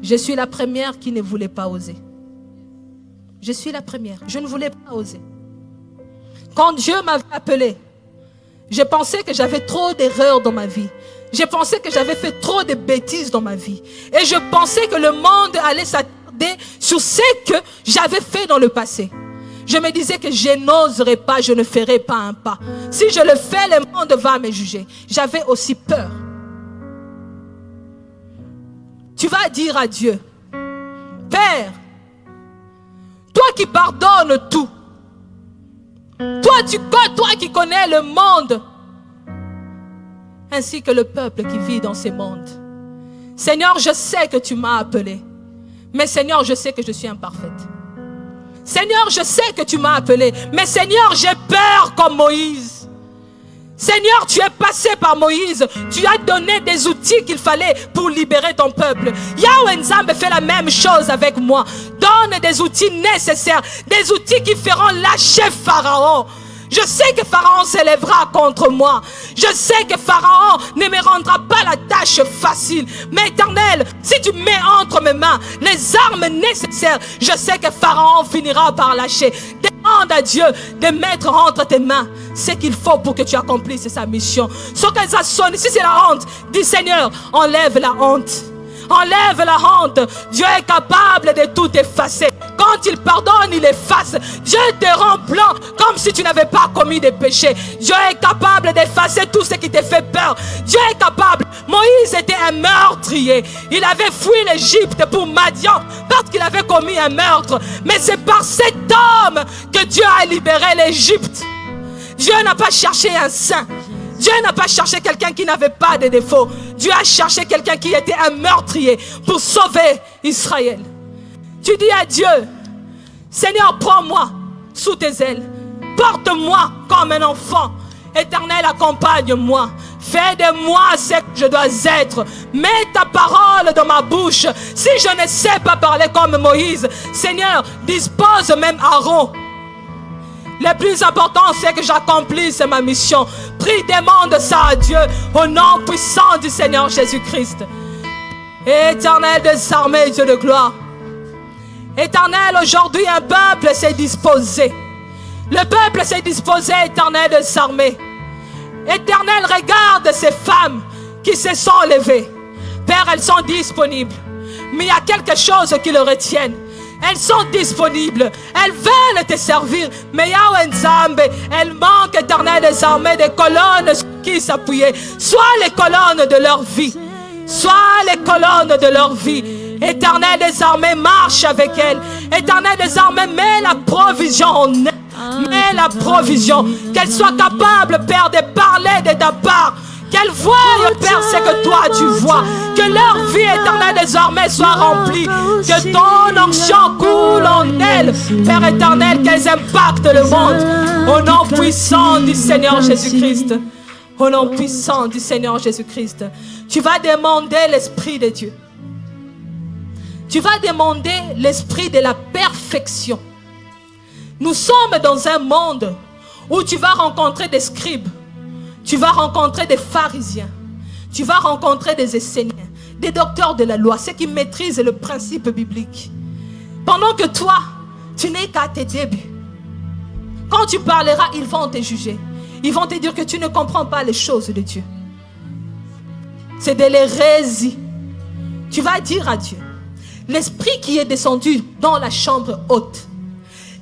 Je suis la première qui ne voulait pas oser. Je suis la première. Je ne voulais pas oser. Quand Dieu m'avait appelé, je pensais que j'avais trop d'erreurs dans ma vie. Je pensais que j'avais fait trop de bêtises dans ma vie. Et je pensais que le monde allait s'attarder sur ce que j'avais fait dans le passé. Je me disais que je n'oserais pas, je ne ferais pas un pas. Si je le fais, le monde va me juger. J'avais aussi peur. Tu vas dire à Dieu, Père, qui pardonnes tout. Toi qui connais le monde, ainsi que le peuple qui vit dans ces mondes. Seigneur, je sais que tu m'as appelé. Mais Seigneur, je sais que je suis imparfaite. Seigneur, je sais que tu m'as appelé. Mais Seigneur, j'ai peur comme Moïse. Seigneur, tu es passé par Moïse. Tu as donné des outils qu'il fallait pour libérer ton peuple. Yahweh Nzambe fait la même chose avec moi. Donne des outils nécessaires. Des outils qui feront lâcher Pharaon. Je sais que Pharaon s'élèvera contre moi. Je sais que Pharaon ne me rendra pas la tâche facile. Mais Éternel, si tu mets entre mes mains les armes nécessaires, je sais que Pharaon finira par lâcher. Demande à Dieu de mettre entre tes mains ce qu'il faut pour que tu accomplisses sa mission. Ce qu'elle sonne, si c'est la honte, dis Seigneur, enlève la honte. Enlève la honte. Dieu est capable de tout effacer. Quand il pardonne, il efface. Dieu te rend blanc comme si tu n'avais pas commis de péché. Dieu est capable d'effacer tout ce qui te fait peur. Dieu est capable. Moïse était un meurtrier. Il avait fui l'Égypte pour Madian parce qu'il avait commis un meurtre. Mais c'est par cet homme que Dieu a libéré l'Égypte. Dieu n'a pas cherché un saint. Dieu n'a pas cherché quelqu'un qui n'avait pas de défauts. Dieu a cherché quelqu'un qui était un meurtrier pour sauver Israël. Tu dis à Dieu, Seigneur, prends-moi sous tes ailes. Porte-moi comme un enfant. Éternel, accompagne-moi. Fais de moi ce que je dois être. Mets ta parole dans ma bouche. Si je ne sais pas parler comme Moïse, Seigneur, dispose même Aaron. Le plus important, c'est que j'accomplisse ma mission. Prie, demande ça à Dieu au nom puissant du Seigneur Jésus-Christ. Éternel des armées, Dieu de gloire. Éternel, aujourd'hui un peuple s'est disposé. Le peuple s'est disposé, Éternel des armées. Éternel, regarde ces femmes qui se sont levées. Père, elles sont disponibles. Mais il y a quelque chose qui le retienne. Elles sont disponibles. Elles veulent te servir. Mais Yahweh Nzambe, elles manquent, Éternel des armées, des colonnes sur qui s'appuyer. Soit les colonnes de leur vie. Soit les colonnes de leur vie. Éternel des armées, marche avec elles. Éternel des armées, mets la provision en elles. Mets la provision. Qu'elles soient capables, Père, de parler de ta part. Qu'elles voient, Père, ce que toi tu vois. Que leur vie éternelle désormais soit remplie. Que ton onction coule en elles. Père éternel, qu'elles impactent le monde. Au nom puissant du Seigneur Jésus-Christ. Au nom puissant du Seigneur Jésus-Christ. Tu vas demander l'Esprit de Dieu. Tu vas demander l'Esprit de la perfection. Nous sommes dans un monde où tu vas rencontrer des scribes. Tu vas rencontrer des pharisiens. Tu vas rencontrer des esséniens, des docteurs de la loi, ceux qui maîtrisent le principe biblique. Pendant que toi, tu n'es qu'à tes débuts. Quand tu parleras, ils vont te juger. Ils vont te dire que tu ne comprends pas les choses de Dieu. C'est de l'hérésie. Tu vas dire à Dieu, l'Esprit qui est descendu dans la chambre haute,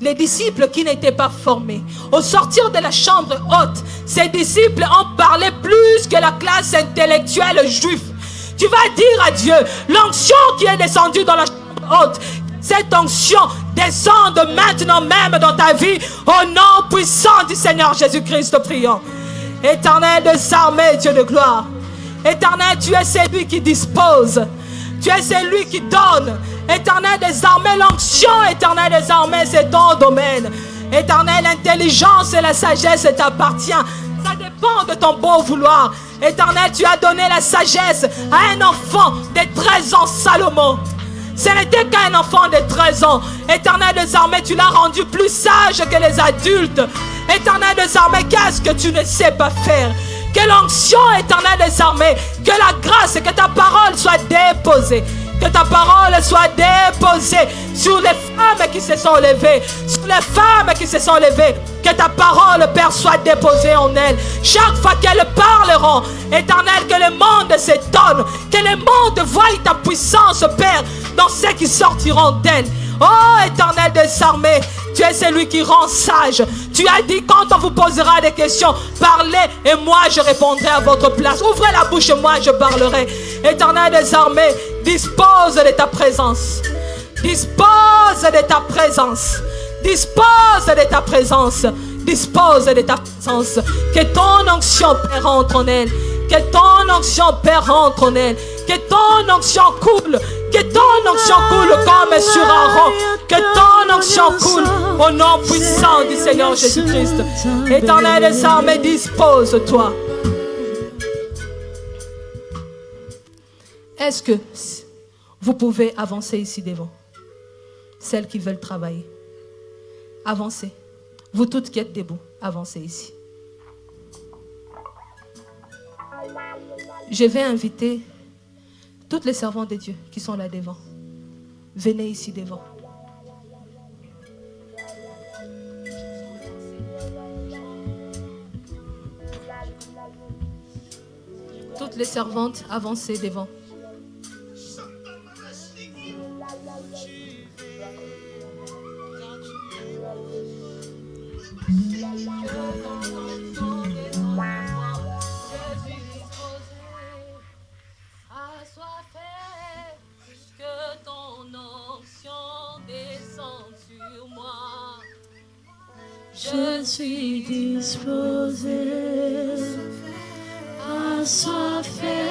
les disciples qui n'étaient pas formés, au sortir de la chambre haute, ces disciples ont parlé plus que la classe intellectuelle juive. Tu vas dire à Dieu, l'onction qui est descendue dans la chambre haute, cette onction descende maintenant même dans ta vie, au nom puissant du Seigneur Jésus-Christ, prions. Éternel des armées, Dieu de gloire. Éternel, tu es celui qui dispose. Tu es celui qui donne. Éternel des armées, l'onction, éternel des armées, c'est ton domaine. Éternel, l'intelligence et la sagesse t'appartient. Ça dépend de ton bon vouloir. Éternel, tu as donné la sagesse à un enfant de 13 ans, Salomon. Ce n'était qu'un enfant de 13 ans. Éternel des armées, tu l'as rendu plus sage que les adultes. Éternel des armées, qu'est-ce que tu ne sais pas faire? Que l'onction, éternel des armées, que la grâce, que ta parole soit déposée. Que ta parole soit déposée sur les femmes qui se sont levées. Sur les femmes qui se sont levées. Que ta parole, Père, soit déposée en elles. Chaque fois qu'elles parleront, éternel, que le monde s'étonne. Que le monde voie ta puissance, Père, dans ceux qui sortiront d'elles. Oh, éternel des armées, tu es celui qui rend sage. Tu as dit, quand on vous posera des questions, parlez et moi je répondrai à votre place. Ouvrez la bouche et moi je parlerai. Éternel des armées, dispose de ta présence. Dispose de ta présence. Dispose de ta présence. Dispose de ta présence. Que ton onction, Père, entre en elle. Que ton onction, Père, entre en elle. Que ton onction coule. Que ton onction coule comme sur Aaron. Que ton onction coule au nom puissant du Seigneur Jésus-Christ. Éternel des armées, dispose-toi. Est-ce que vous pouvez avancer ici devant? Celles qui veulent travailler. Avancez. Vous toutes qui êtes debout, avancez ici. Je vais inviter toutes les servantes de Dieu qui sont là devant. Venez ici devant. Toutes les servantes, avancez devant. Je suis disposé, assoiffé,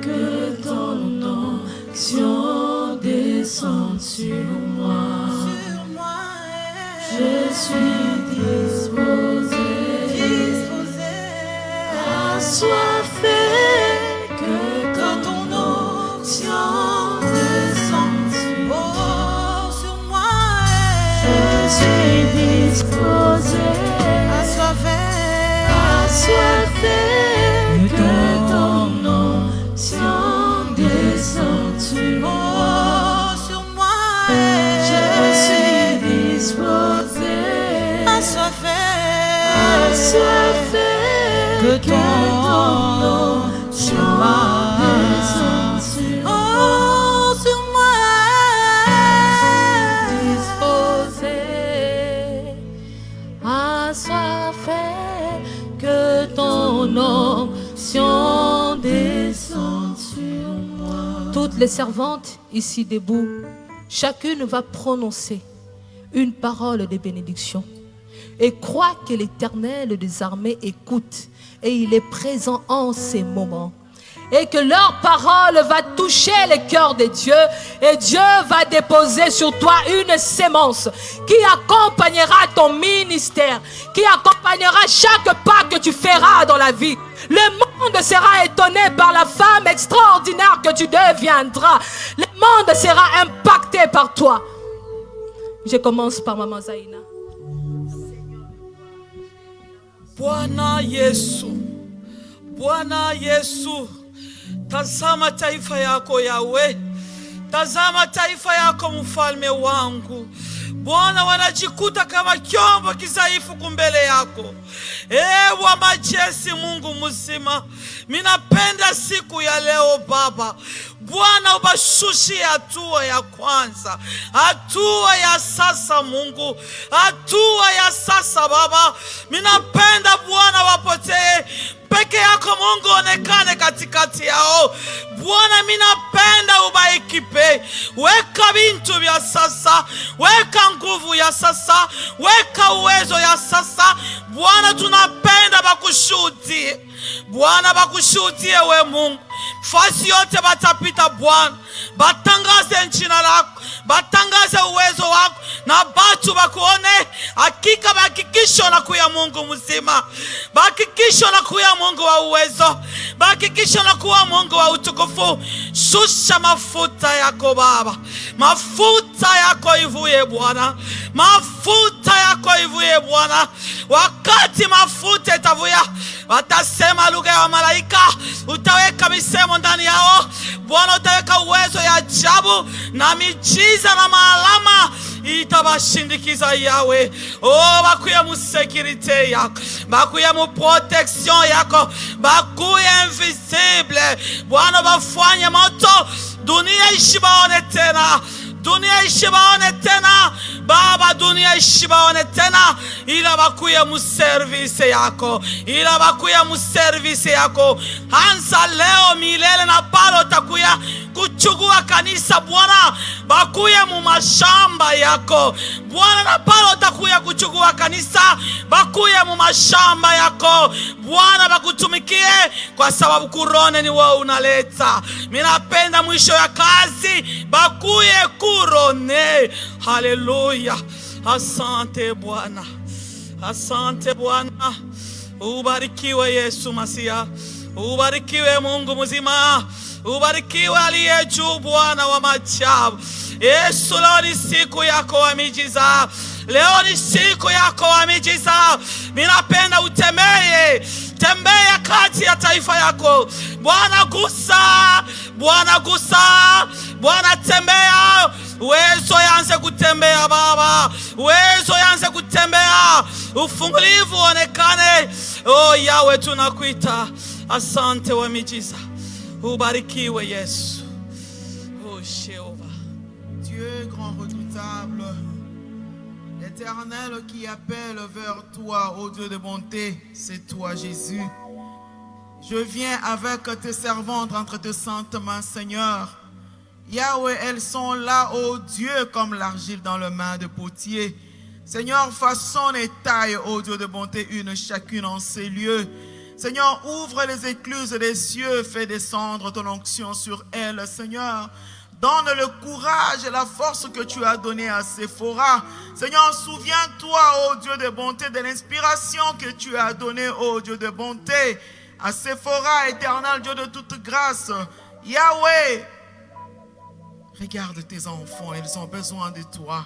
que ton onction descende sur moi. Je suis disposé, assoiffé, que ton onction descende sur moi. Je suis disposé, assoiffé, que ton onction descende sur moi. Je suis disposé, assoiffé, que ton onction descende sur moi. Disposé, assoiffé, que ton onction descende sur moi. Toutes les servantes ici debout, chacune va prononcer une parole de bénédiction. Et crois que l'Éternel des armées écoute et il est présent en ces moments. Et que leur parole va toucher le cœur de Dieu. Et Dieu va déposer sur toi une sémence qui accompagnera ton ministère, qui accompagnera chaque pas que tu feras dans la vie. Le monde sera étonné par la femme extraordinaire que tu deviendras. Le monde sera impacté par toi. Je commence par Maman Zaina. Bwana Yesu, Bwana Yesu, tazama taifa yako Yawe, tazama taifa yako mfalme wangu. Bwana, wanajikuta kama kyombo kizaifu kumbele yako. Ewa majeshi, Mungu mzima, minapenda siku ya leo Baba. Bwana, ubashushie hatua ya kwanza, hatua ya sasa Mungu, hatua ya sasa Baba. Minapenda Bwana wapotee peke yako Mungu, onekane katikati yao. Bwana, minapenda ubaikipe, weka bintu vya sasa, weka nguvu ya sasa, weka uwezo ya sasa. Bwana, tunapenda bakushuhudie. Bwana, bakushuhudie we Mungu. Fasi yote batapita Bwana, batangaze jina lako, batangaze uwezo wako, na batu bakuone. Hakika bahakikisho na kuya Mungu mzima, bahakikisho na kuya Mungu wa uwezo, bahakikisho na kuwa Mungu wa utukufu. Shusha mafuta yako Baba, mafuta yako ivuye Bwana, mafuta yako ivuye Bwana. Wakati mafuta itavuya, watasema lugha ya malaika, utaweka misemo ndani yao Bwana, utaweka uwezo ya ajabu na miujiza na maalama itabashindikiza Yawe. Oh, bakuye mu sécurité yako, bakuye mu protection yako, bakuye invisible Bwana, bafanye moto dunia ishibaone tena, dunia ishibaone tena Baba, dunia ishibaone tena. Ila bakuye mu service yako, ila bakuye mu service yako. Hansa leo milele na palo takuya kuchukua kanisa Bwana, bakuye mu mashamba yako Bwana, na pale utakuya kuchukua kanisa, bakuye mu mashamba yako Bwana, bakutumikie kwa sababu kurone ni wewe unaleta. Minapenda mwisho ya kazi bakuye kurone. Haleluya. Asante Bwana, asante Bwana. Ubarikiwe Yesu Masia, ubarikiwe Mungu mzima, ubarikiwe aliye juu, Bwana wa majabu. Yesu, leo ni siku yako wa miujiza, leo ni siku yako wa miujiza. Ninapenda utembee, tembea kati ya taifa yako Bwana. Gusa Bwana, gusa Bwana, tembea. Uwezo yanze kutembea Baba, uwezo yanze kutembea, ufungulivu onekane. Oh Yahweh, tunakuita. Asante wa miujiza, ubarikiwe Yesu. Oh Jéhovah, Dieu grand redoutable, l'Éternel qui appelle vers toi, ô Dieu de bonté, c'est toi Jésus. Je viens avec tes servantes entre tes saintes mains, Seigneur. Yahweh, elles sont là, ô Dieu, comme l'argile dans les mains de potier. Seigneur, façonne et taille, ô Dieu de bonté, une chacune en ces lieux. Seigneur, ouvre les écluses des cieux, fais descendre ton onction sur elles, Seigneur. Donne le courage et la force que tu as donné à Séphora. Seigneur, souviens-toi, ô Dieu de bonté, de l'inspiration que tu as donnée, ô Dieu de bonté, à Séphora, éternel Dieu de toute grâce. Yahweh, regarde tes enfants, ils ont besoin de toi.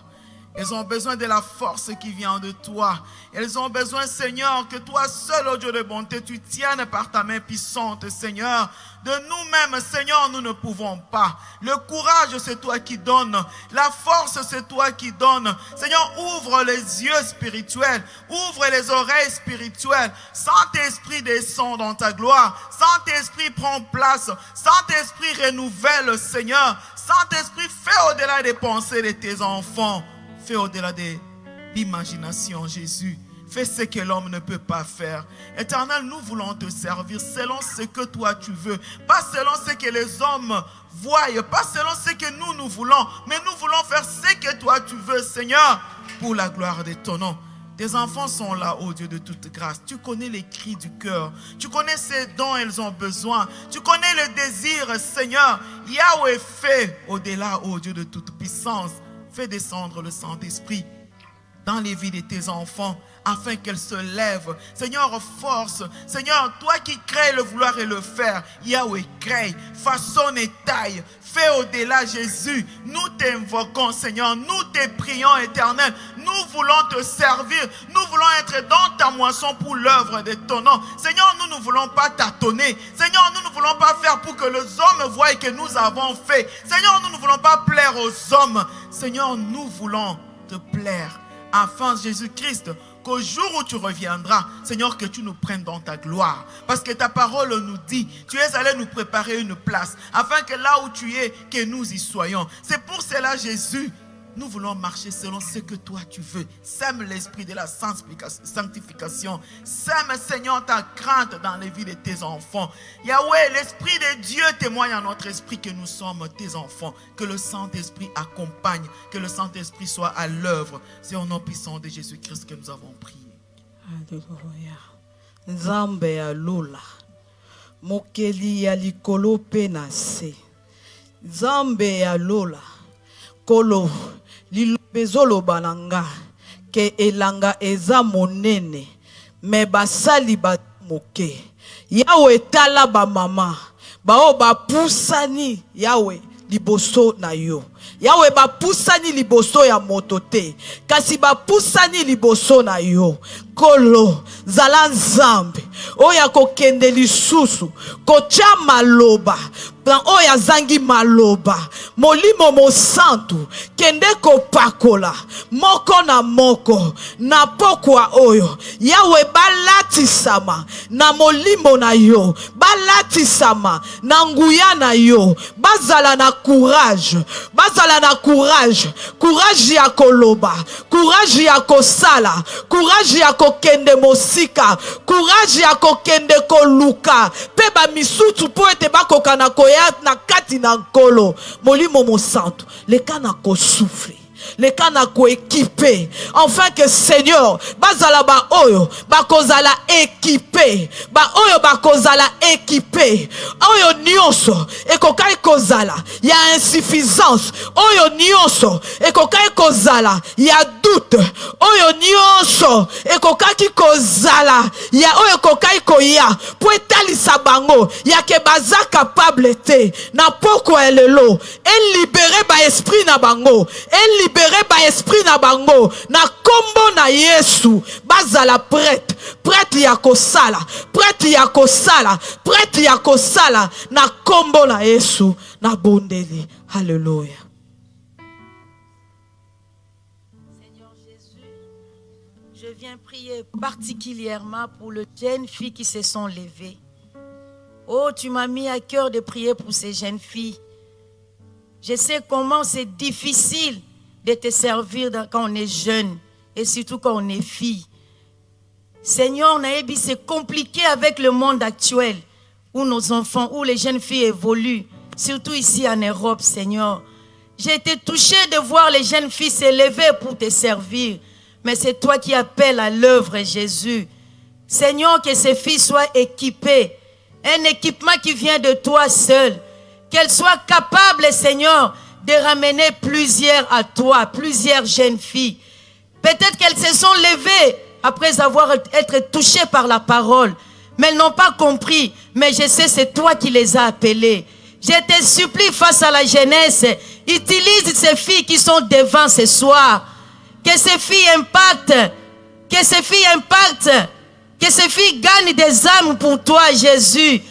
Ils ont besoin de la force qui vient de toi. Ils ont besoin, Seigneur, que toi seul, ô Dieu de bonté, tu tiennes par ta main puissante, Seigneur. De nous-mêmes, Seigneur, nous ne pouvons pas. Le courage, c'est toi qui donnes. La force, c'est toi qui donnes. Seigneur, ouvre les yeux spirituels. Ouvre les oreilles spirituelles. Saint-Esprit, descend dans ta gloire. Saint-Esprit, prends place. Saint-Esprit, renouvelle, Seigneur. Saint-Esprit, fais au-delà des pensées de tes enfants. Fais au-delà de l'imagination, Jésus. Fais ce que l'homme ne peut pas faire. Éternel, nous voulons te servir selon ce que toi tu veux. Pas selon ce que les hommes voient. Pas selon ce que nous voulons. Mais nous voulons faire ce que toi tu veux, Seigneur. Pour la gloire de ton nom. Tes enfants sont là, ô Dieu de toute grâce. Tu connais les cris du cœur. Tu connais ce dont ils ont besoin. Tu connais le désir, Seigneur. Yahweh, fais au-delà, ô Dieu de toute puissance. Fais descendre le Saint-Esprit dans les vies de tes enfants afin qu'elles se lèvent. Seigneur, force. Seigneur, toi qui crées le vouloir et le faire. Yahweh, crée, façonne et taille. Fais au-delà, Jésus. Nous t'invoquons, Seigneur. Nous te prions, Éternel. Nous voulons te servir. Nous voulons être dans ta moisson pour l'œuvre de ton nom. Seigneur, nous ne voulons pas tâtonner. Seigneur, nous ne voulons pas faire pour que les hommes voient que nous avons fait. Seigneur, nous ne voulons pas plaire aux hommes. Seigneur, nous voulons te plaire. Afin, Jésus-Christ, qu'au jour où tu reviendras, Seigneur, que tu nous prennes dans ta gloire. Parce que ta parole nous dit, tu es allé nous préparer une place, afin que là où tu es, que nous y soyons. C'est pour cela, Jésus, nous voulons marcher selon ce que toi tu veux. Sème l'esprit de la sanctification. Sème, Seigneur, ta crainte dans les vies de tes enfants. Yahweh, l'Esprit de Dieu témoigne à notre esprit que nous sommes tes enfants. Que le Saint-Esprit accompagne. Que le Saint-Esprit soit à l'œuvre. C'est au nom puissant de Jésus-Christ que nous avons prié. Alléluia. Nzambe ya lula. Mokeli ya likolo pe na se. Nzambe ya lula. Kolo lilobezolo bananga ke elanga eza monene me basali ba moke. Yahweh tala ba mama bao ba pusani Yahweh liboso na yo. Yahweh ba pusani liboso ya motote. Kasi ba pusani liboso na yo. Kolo zala nzambe oya kokende lisusu kocha maloba plan oya zangi maloba molimo mosantu kende kopakola moko na moko na pokwa oyo Yahweh balatisama na molimo na yo balatisama na nguya na yo bazala na courage courage ya koloba courage ya kosala courage ya kokende mosika courage ya kokende koluka pe ba misutu po ete bakoka na koya na kati kati na nkolo molimo mosantu leka na kosouffle leka na koéquipe enfin que Seigneur bazala ba oyo bakozala équipé ba oyo bakozala équipé oyo nyonso ekokai kozala ya insuffisance oyo nyonso ekokai kozala ya doute oyo nyonso ekokaki kozala ya oyo ekokai koya po etalisa bango ya ke baza capable te na poko elelo libérer ba esprit na bango libérer ba esprit na bango na kombo na Yesu bazala prête ya kosala prête ya kosala na kombo na Yesu na bondeli. Alléluia. Seigneur Jésus, je viens prier particulièrement pour les jeunes filles qui se sont levées. Oh, tu m'as mis à cœur de prier pour ces jeunes filles. Je sais comment c'est difficile de te servir quand on est jeune et surtout quand on est fille. Seigneur, c'est compliqué avec le monde actuel où nos enfants, où les jeunes filles évoluent, surtout ici en Europe, Seigneur. J'ai été touchée de voir les jeunes filles s'élever pour te servir, mais c'est toi qui appelles à l'œuvre, Jésus. Seigneur, que ces filles soient équipées, un équipement qui vient de toi seul, qu'elles soient capables, Seigneur, de ramener plusieurs à toi, plusieurs jeunes filles. Peut-être qu'elles se sont levées après avoir été touchées par la parole, mais elles n'ont pas compris. Mais je sais, c'est toi qui les as appelées. Je te supplie face à la jeunesse, utilise ces filles qui sont devant ce soir. Que ces filles impactent, que ces filles gagnent des âmes pour toi, Jésus.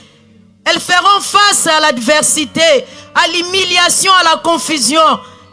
Elles feront face à l'adversité, à l'humiliation, à la confusion.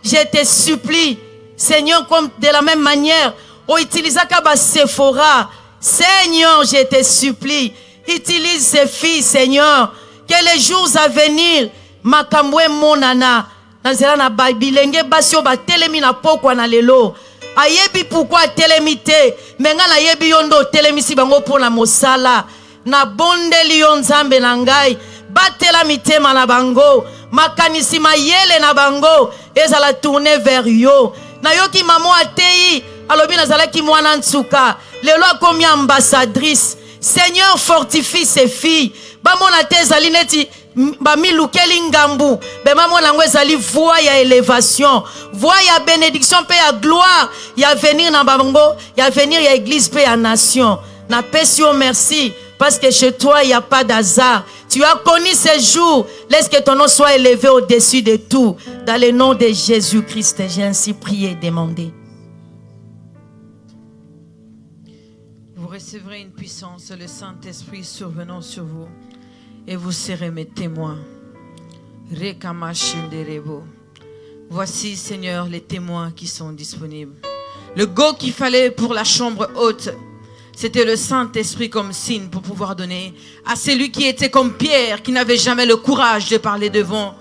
Je te supplie, Seigneur, comme de la même manière, on utilise Sephora. Seigneur, je te supplie, utilise ces filles, Seigneur, que les jours à venir, makamwe monana, nazela na bilenge basio ba telemi na pokwa na lelo. Ayebi pourquoi telemite, menga na yebi yondo telemisi bango pour la mosala. Na bondeli yo nzambe na ngai batela mitema na bango makanisi mayele na bango ezala tourner vers yo na yoki mamo atei alobi nazalaki mwana nsuka lelo akomi ambassadrice. Seigneur, fortifie ces filles bamona te ezali neti bamilukeli ngambu bemamona ngo ezali voix ya élévation, voix ya bénédiction pe ya gloire ya venir na bango ya venir ya église pe ya nation. Na pesio merci parce que chez toi, il n'y a pas d'hasard. Tu as connu ces jours. Laisse que ton nom soit élevé au-dessus de tout. Dans le nom de Jésus-Christ, j'ai ainsi prié et demandé. Vous recevrez une puissance, le Saint-Esprit survenant sur vous. Et vous serez mes témoins. Voici, Seigneur, les témoins qui sont disponibles. Le go qu'il fallait pour la chambre haute, c'était le Saint-Esprit comme signe pour pouvoir donner à celui qui était comme Pierre, qui n'avait jamais le courage de parler devant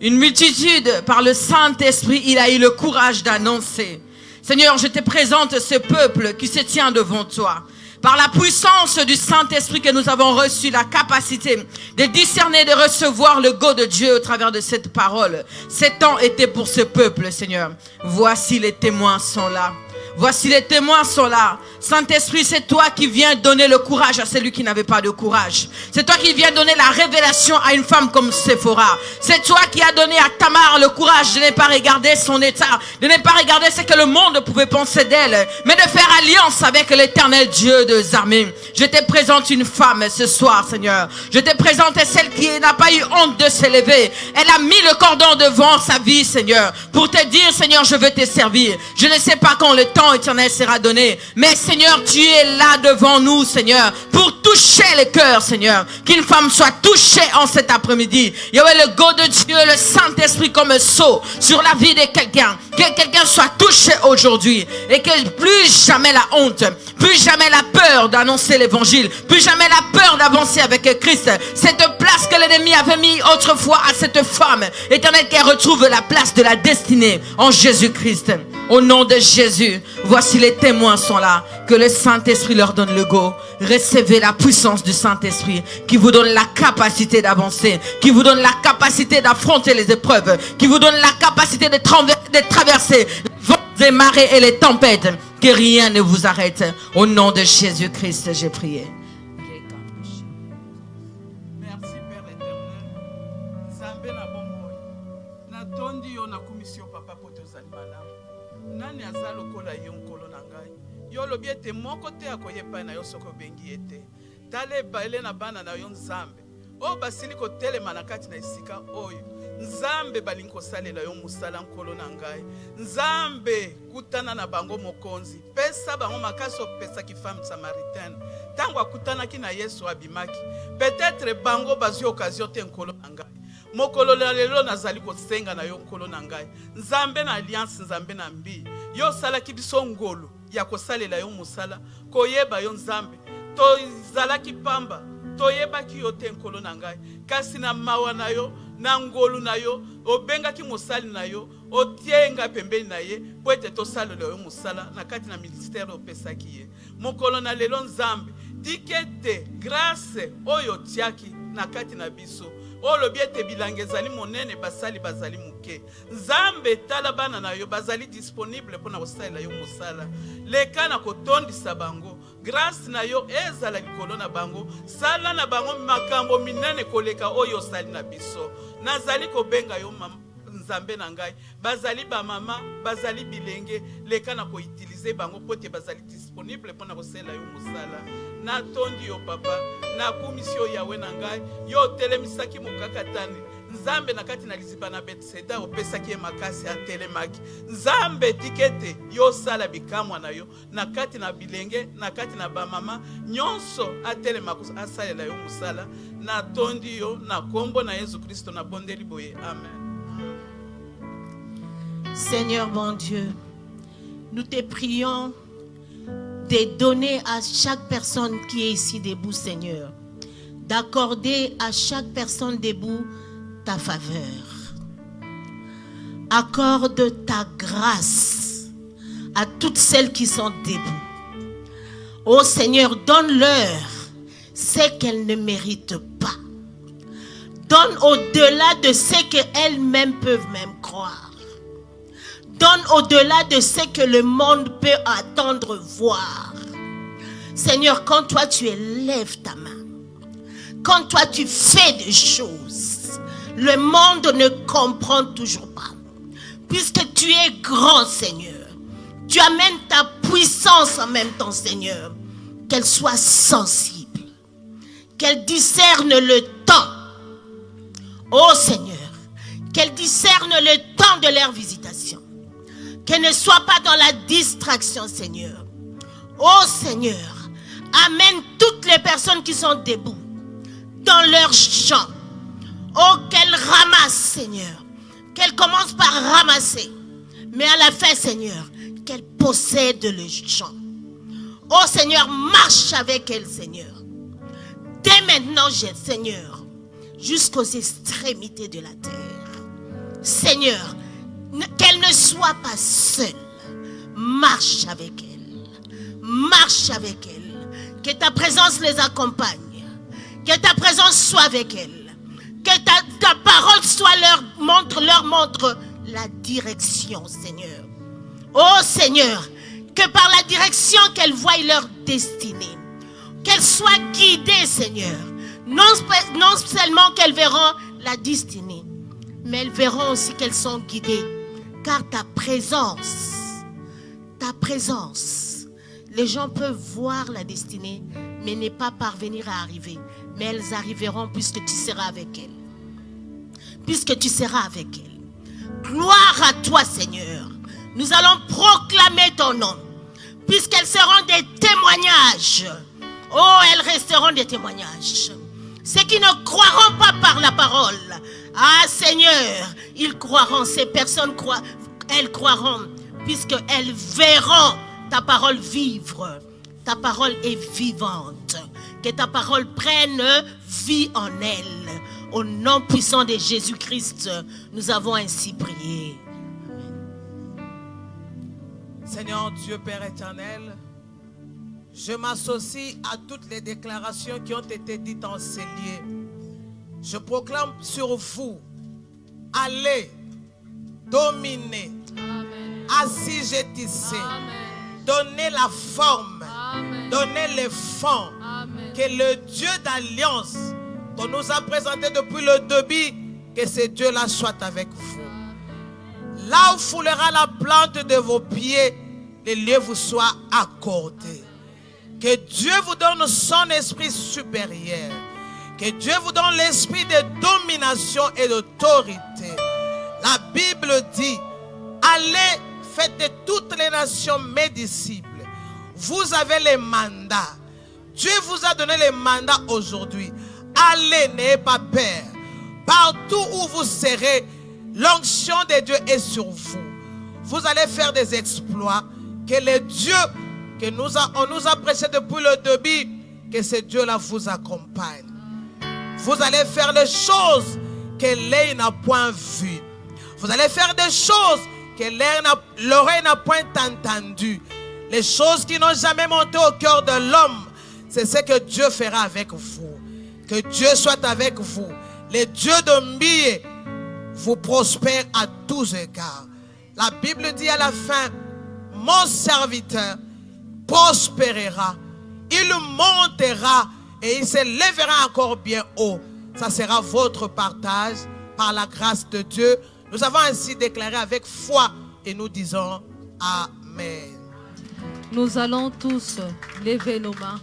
une multitude. Par le Saint-Esprit, il a eu le courage d'annoncer. Seigneur, je te présente ce peuple qui se tient devant toi. Par la puissance du Saint-Esprit que nous avons reçu, la capacité de discerner, de recevoir le go de Dieu au travers de cette parole. Cet temps était pour ce peuple, Seigneur. Voici les témoins sont là. Voici les témoins sont là. Saint-Esprit, c'est toi qui viens donner le courage à celui qui n'avait pas de courage. C'est toi qui viens donner la révélation à une femme comme Sephora. C'est toi qui as donné à Tamar le courage de ne pas regarder son état, de ne pas regarder ce que le monde pouvait penser d'elle, mais de faire alliance avec l'Éternel Dieu des armées. Je te présente une femme ce soir, Seigneur. Je te présente celle qui n'a pas eu honte de s'élever. Elle a mis le cordon devant sa vie, Seigneur, pour te dire, Seigneur, je veux te servir. Je ne sais pas quand le temps éternel sera donné, mais Seigneur, tu es là devant nous, Seigneur, pour toucher le cœur, Seigneur. Qu'une femme soit touchée en cet après-midi. Il y avait le go de Dieu, le Saint-Esprit comme un sceau sur la vie de quelqu'un. Que quelqu'un soit touché aujourd'hui et que plus jamais la honte, plus jamais la peur d'annoncer l'évangile, plus jamais la peur d'avancer avec Christ. Cette place que l'ennemi avait mis autrefois à cette femme, éternel, qu'elle retrouve la place de la destinée en Jésus-Christ. Au nom de Jésus, voici les témoins sont là. Que le Saint-Esprit leur donne le go. Recevez la puissance du Saint-Esprit qui vous donne la capacité d'avancer, qui vous donne la capacité d'affronter les épreuves, qui vous donne la capacité de traverser les marées et les tempêtes. Que rien ne vous arrête. Au nom de Jésus-Christ, j'ai prié. Merci Père éternel. Nzambe na bomoi. Natondi yo na commission papa poto zali malamu. Nani aza lokola yo nkolo na ngai. Yo lobi ete moko te akoyepa na yo soko bengi ete. Tale baile na bana na yo Nzambe. O basili ko telema na kati na esika oyo. Nzambe balingi kosalela yo musala nkolo na ngai. Nzambe kutana na bango mokonzi. Pesa bango makasi opesa ki femme samaritaine. Tango akutanaki na Yesu abimaki. Peut-être bango bazwi occasion te nkolo na ngai. Mokolo lelo nazali kosenga na yo nkolo na ngai. Nzambe na alliance, Nzambe na mbi. Yo salaki biso ngolo ya kosalela yo musala. Koyeba yo Nzambe. To zalaki pamba. Toyebaki yo te nkolo na ngai. Kasi na mawa na yo, na ngolu na yo, obengaki mosali na yo, otienga pembeni na ye, po ete tosalela yo musala na kati na ministère opesaki ye. Mokolo na lelo Nzambe, tikete grâce oyo tiaki na kati na biso. Olobi ete bilanga ezali monene basali bazali muke. Nzambe tala bana na yo bazali disponible pona kosalela yo musala. Leka na kotondisa bango. Grâce na yo ezala likolo na bango. Sala na bango makambo minene koleka oyo sali na biso. Nazali kobenga yo Nzambe na ngai. Bazali ba mama, bazali bilenge. Leka na ko utiliser bango pote bazali disponible pona kosalela yo musala. Na tondi yo papa, na komisio yawe na ngai, yo telemisaki mukakatani. Nzambe na kati na liziba na Betseda opesaki makasi a telemaki. Nzambe tikete yo sala bikamwa na yo, na kati na bilenge, na kati na ba mama, nyonso a telemaki asalela yo musala. Na tondi yo na kombo na Yesu Kristo na bondeli boye. Amen. Seigneur mon Dieu, nous te prions de donner à chaque personne qui est ici debout, Seigneur, d'accorder à chaque personne debout ta faveur. Accorde ta grâce à toutes celles qui sont debout. Oh Seigneur, donne-leur ce qu'elles ne méritent pas. Donne au-delà de ce qu'elles-mêmes peuvent même croire. Donne au-delà de ce que le monde peut attendre voir. Seigneur, quand toi tu élèves ta main, quand toi tu fais des choses, le monde ne comprend toujours pas. Puisque tu es grand, Seigneur, tu amènes ta puissance en même temps, Seigneur, qu'elle soit sensible, qu'elle discerne le temps. Oh Seigneur, qu'elle discerne le temps de leur visitation. Qu'elle ne soit pas dans la distraction, Seigneur. Oh Seigneur, amène toutes les personnes qui sont debout dans leur champ. Oh, qu'elles ramassent, Seigneur. Qu'elles commencent par ramasser. Mais à la fin, Seigneur, qu'elles possèdent le champ. Oh Seigneur, marche avec elles, Seigneur. Dès maintenant, Seigneur, jusqu'aux extrémités de la terre. Seigneur, qu'elle ne soit pas seule. Marche avec elle. Marche avec elle. Que ta présence les accompagne. Que ta présence soit avec elle. Que ta parole soit leur montre la direction, Seigneur. Oh Seigneur, que par la direction qu'elles voient leur destinée. Qu'elles soient guidées, Seigneur. Non seulement qu'elles verront la destinée, mais elles verront aussi qu'elles sont guidées. Car ta présence, les gens peuvent voir la destinée, mais ne pas parvenir à arriver. Mais elles arriveront puisque tu seras avec elles. Puisque tu seras avec elles. Gloire à toi, Seigneur. Nous allons proclamer ton nom. Puisqu'elles seront des témoignages. Oh, elles resteront des témoignages. Ceux qui ne croiront pas par la parole. Ah Seigneur, ils croiront, ces personnes croient, elles croiront, puisqu'elles verront ta parole vivre. Ta parole est vivante. Que ta parole prenne vie en elles. Au nom puissant de Jésus-Christ, nous avons ainsi prié. Seigneur Dieu Père éternel, je m'associe à toutes les déclarations qui ont été dites en ces lieux. Je proclame sur vous, allez, dominez, assujettissez, donnez la forme, donnez les fonds, que le Dieu d'alliance qu'on nous a présenté depuis le début, que ce Dieu-là soit avec vous. Là où foulera la plante de vos pieds, les lieux vous soient accordés. Que Dieu vous donne son esprit supérieur. Que Dieu vous donne l'esprit de domination et d'autorité. La Bible dit, allez, faites de toutes les nations mes disciples. Vous avez les mandats. Dieu vous a donné les mandats aujourd'hui. Allez, n'ayez pas peur. Partout où vous serez, l'onction de Dieu est sur vous. Vous allez faire des exploits. Que le Dieu que on nous a prêché depuis le début, que ce Dieu-là vous accompagne. Vous allez faire des choses que l'œil n'a point vues. Vous allez faire des choses que l'oreille n'a point entendues. Les choses qui n'ont jamais monté au cœur de l'homme, c'est ce que Dieu fera avec vous. Que Dieu soit avec vous. Le Dieu de Mbié vous prospère à tous égards. La Bible dit à la fin, mon serviteur prospérera, il montera et il se lèvera encore bien haut. Ça sera votre partage par la grâce de Dieu. Nous avons ainsi déclaré avec foi et nous disons Amen. Nous allons tous lever nos mains.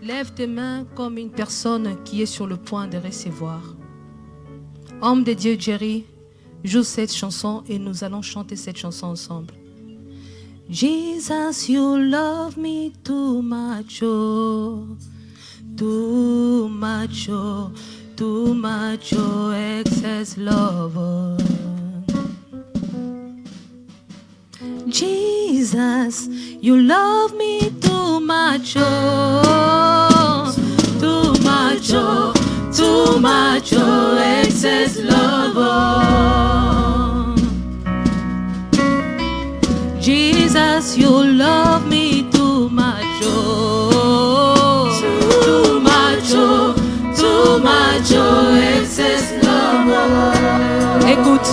Lève tes mains comme une personne qui est sur le point de recevoir. Homme de Dieu Jerry, joue cette chanson et nous allons chanter cette chanson ensemble. Jesus, you love me too much, oh, too much, oh, too much, oh, excess love. Oh. Jesus, you love me too much, oh, too much, oh, too much, oh, excess love. Oh. Jesus, you love me too much, oh, too much, oh, too much, oh, excess love. Écoute,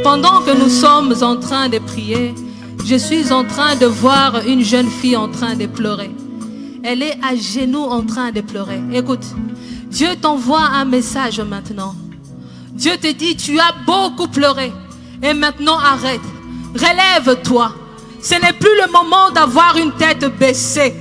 pendant que nous sommes en train de prier, je suis en train de voir une jeune fille en train de pleurer. Elle est à genoux en train de pleurer. Écoute, Dieu t'envoie un message maintenant. Dieu te dit, tu as beaucoup pleuré et maintenant arrête. Relève-toi. Ce n'est plus le moment d'avoir une tête baissée.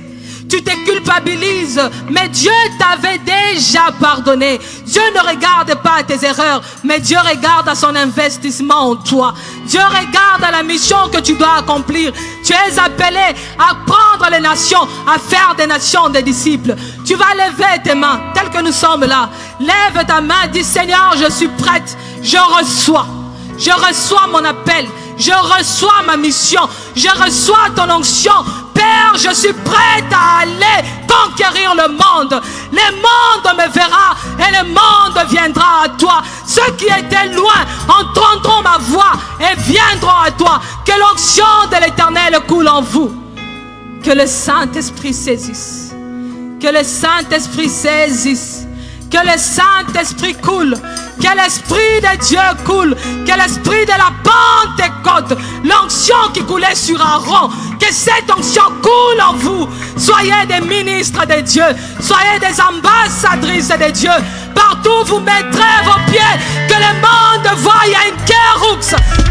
Tu te culpabilises, mais Dieu t'avait déjà pardonné. Dieu ne regarde pas tes erreurs, mais Dieu regarde à son investissement en toi. Dieu regarde à la mission que tu dois accomplir. Tu es appelé à prendre les nations, à faire des nations des disciples. Tu vas lever tes mains, telles que nous sommes là. Lève ta main, dis Seigneur, je suis prête, je reçois mon appel. Je reçois ma mission. Je reçois ton onction. Père, je suis prête à aller conquérir le monde. Le monde me verra et le monde viendra à toi. Ceux qui étaient loin entendront ma voix et viendront à toi. Que l'onction de l'Éternel coule en vous. Que le Saint-Esprit saisisse. Que le Saint-Esprit saisisse. Que le Saint-Esprit coule. Que l'Esprit de Dieu coule. Que l'Esprit de la Pentecôte, l'onction qui coulait sur Aaron, que cette onction coule en vous. Soyez des ministres de Dieu. Soyez des ambassadrices de Dieu. Partout vous mettrez vos pieds. Que le monde voie, il y a une kéroux,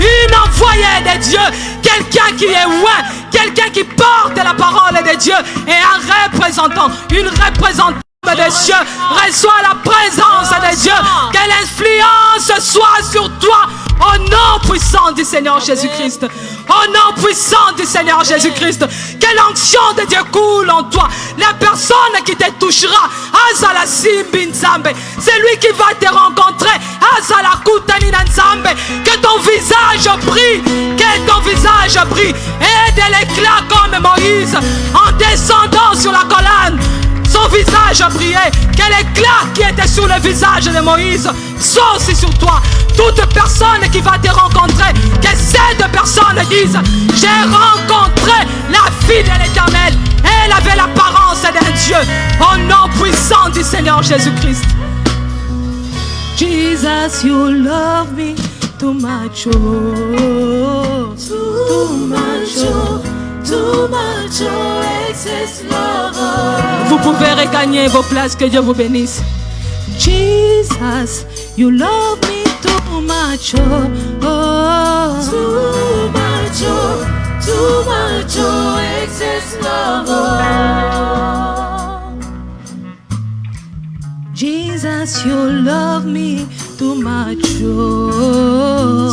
une envoyée de Dieu. Quelqu'un qui est loin. Quelqu'un qui porte la parole de Dieu. Et un représentant, une représentante des cieux, reçois la présence de Dieu, que l'influence soit sur toi au nom puissant du Seigneur Jésus-Christ. Au nom puissant du Seigneur Jésus-Christ, que l'onction de Dieu coule en toi. La personne qui te touchera, Azala Simbi Nzambe, c'est lui qui va te rencontrer, Azala Kutani Nzambe, que ton visage brille, que ton visage brille, et de l'éclat comme Moïse, en descendant sur la colonne. Son ton visage a brillé, que l'éclat qui était sur le visage de Moïse soit aussi sur toi. Toute personne qui va te rencontrer, que cette personne dise: j'ai rencontré la fille de l'Éternel. Elle avait l'apparence d'un Dieu. Au nom puissant du Seigneur Jésus-Christ. Jesus, you love me too much, oh, too much, oh, too much, oh, excess love. Vous pouvez regagner vos places, que Dieu vous bénisse. Jesus, you love me too much, oh, oh, too much, oh, too much, oh, excess love. Jesus, you love me too much, oh,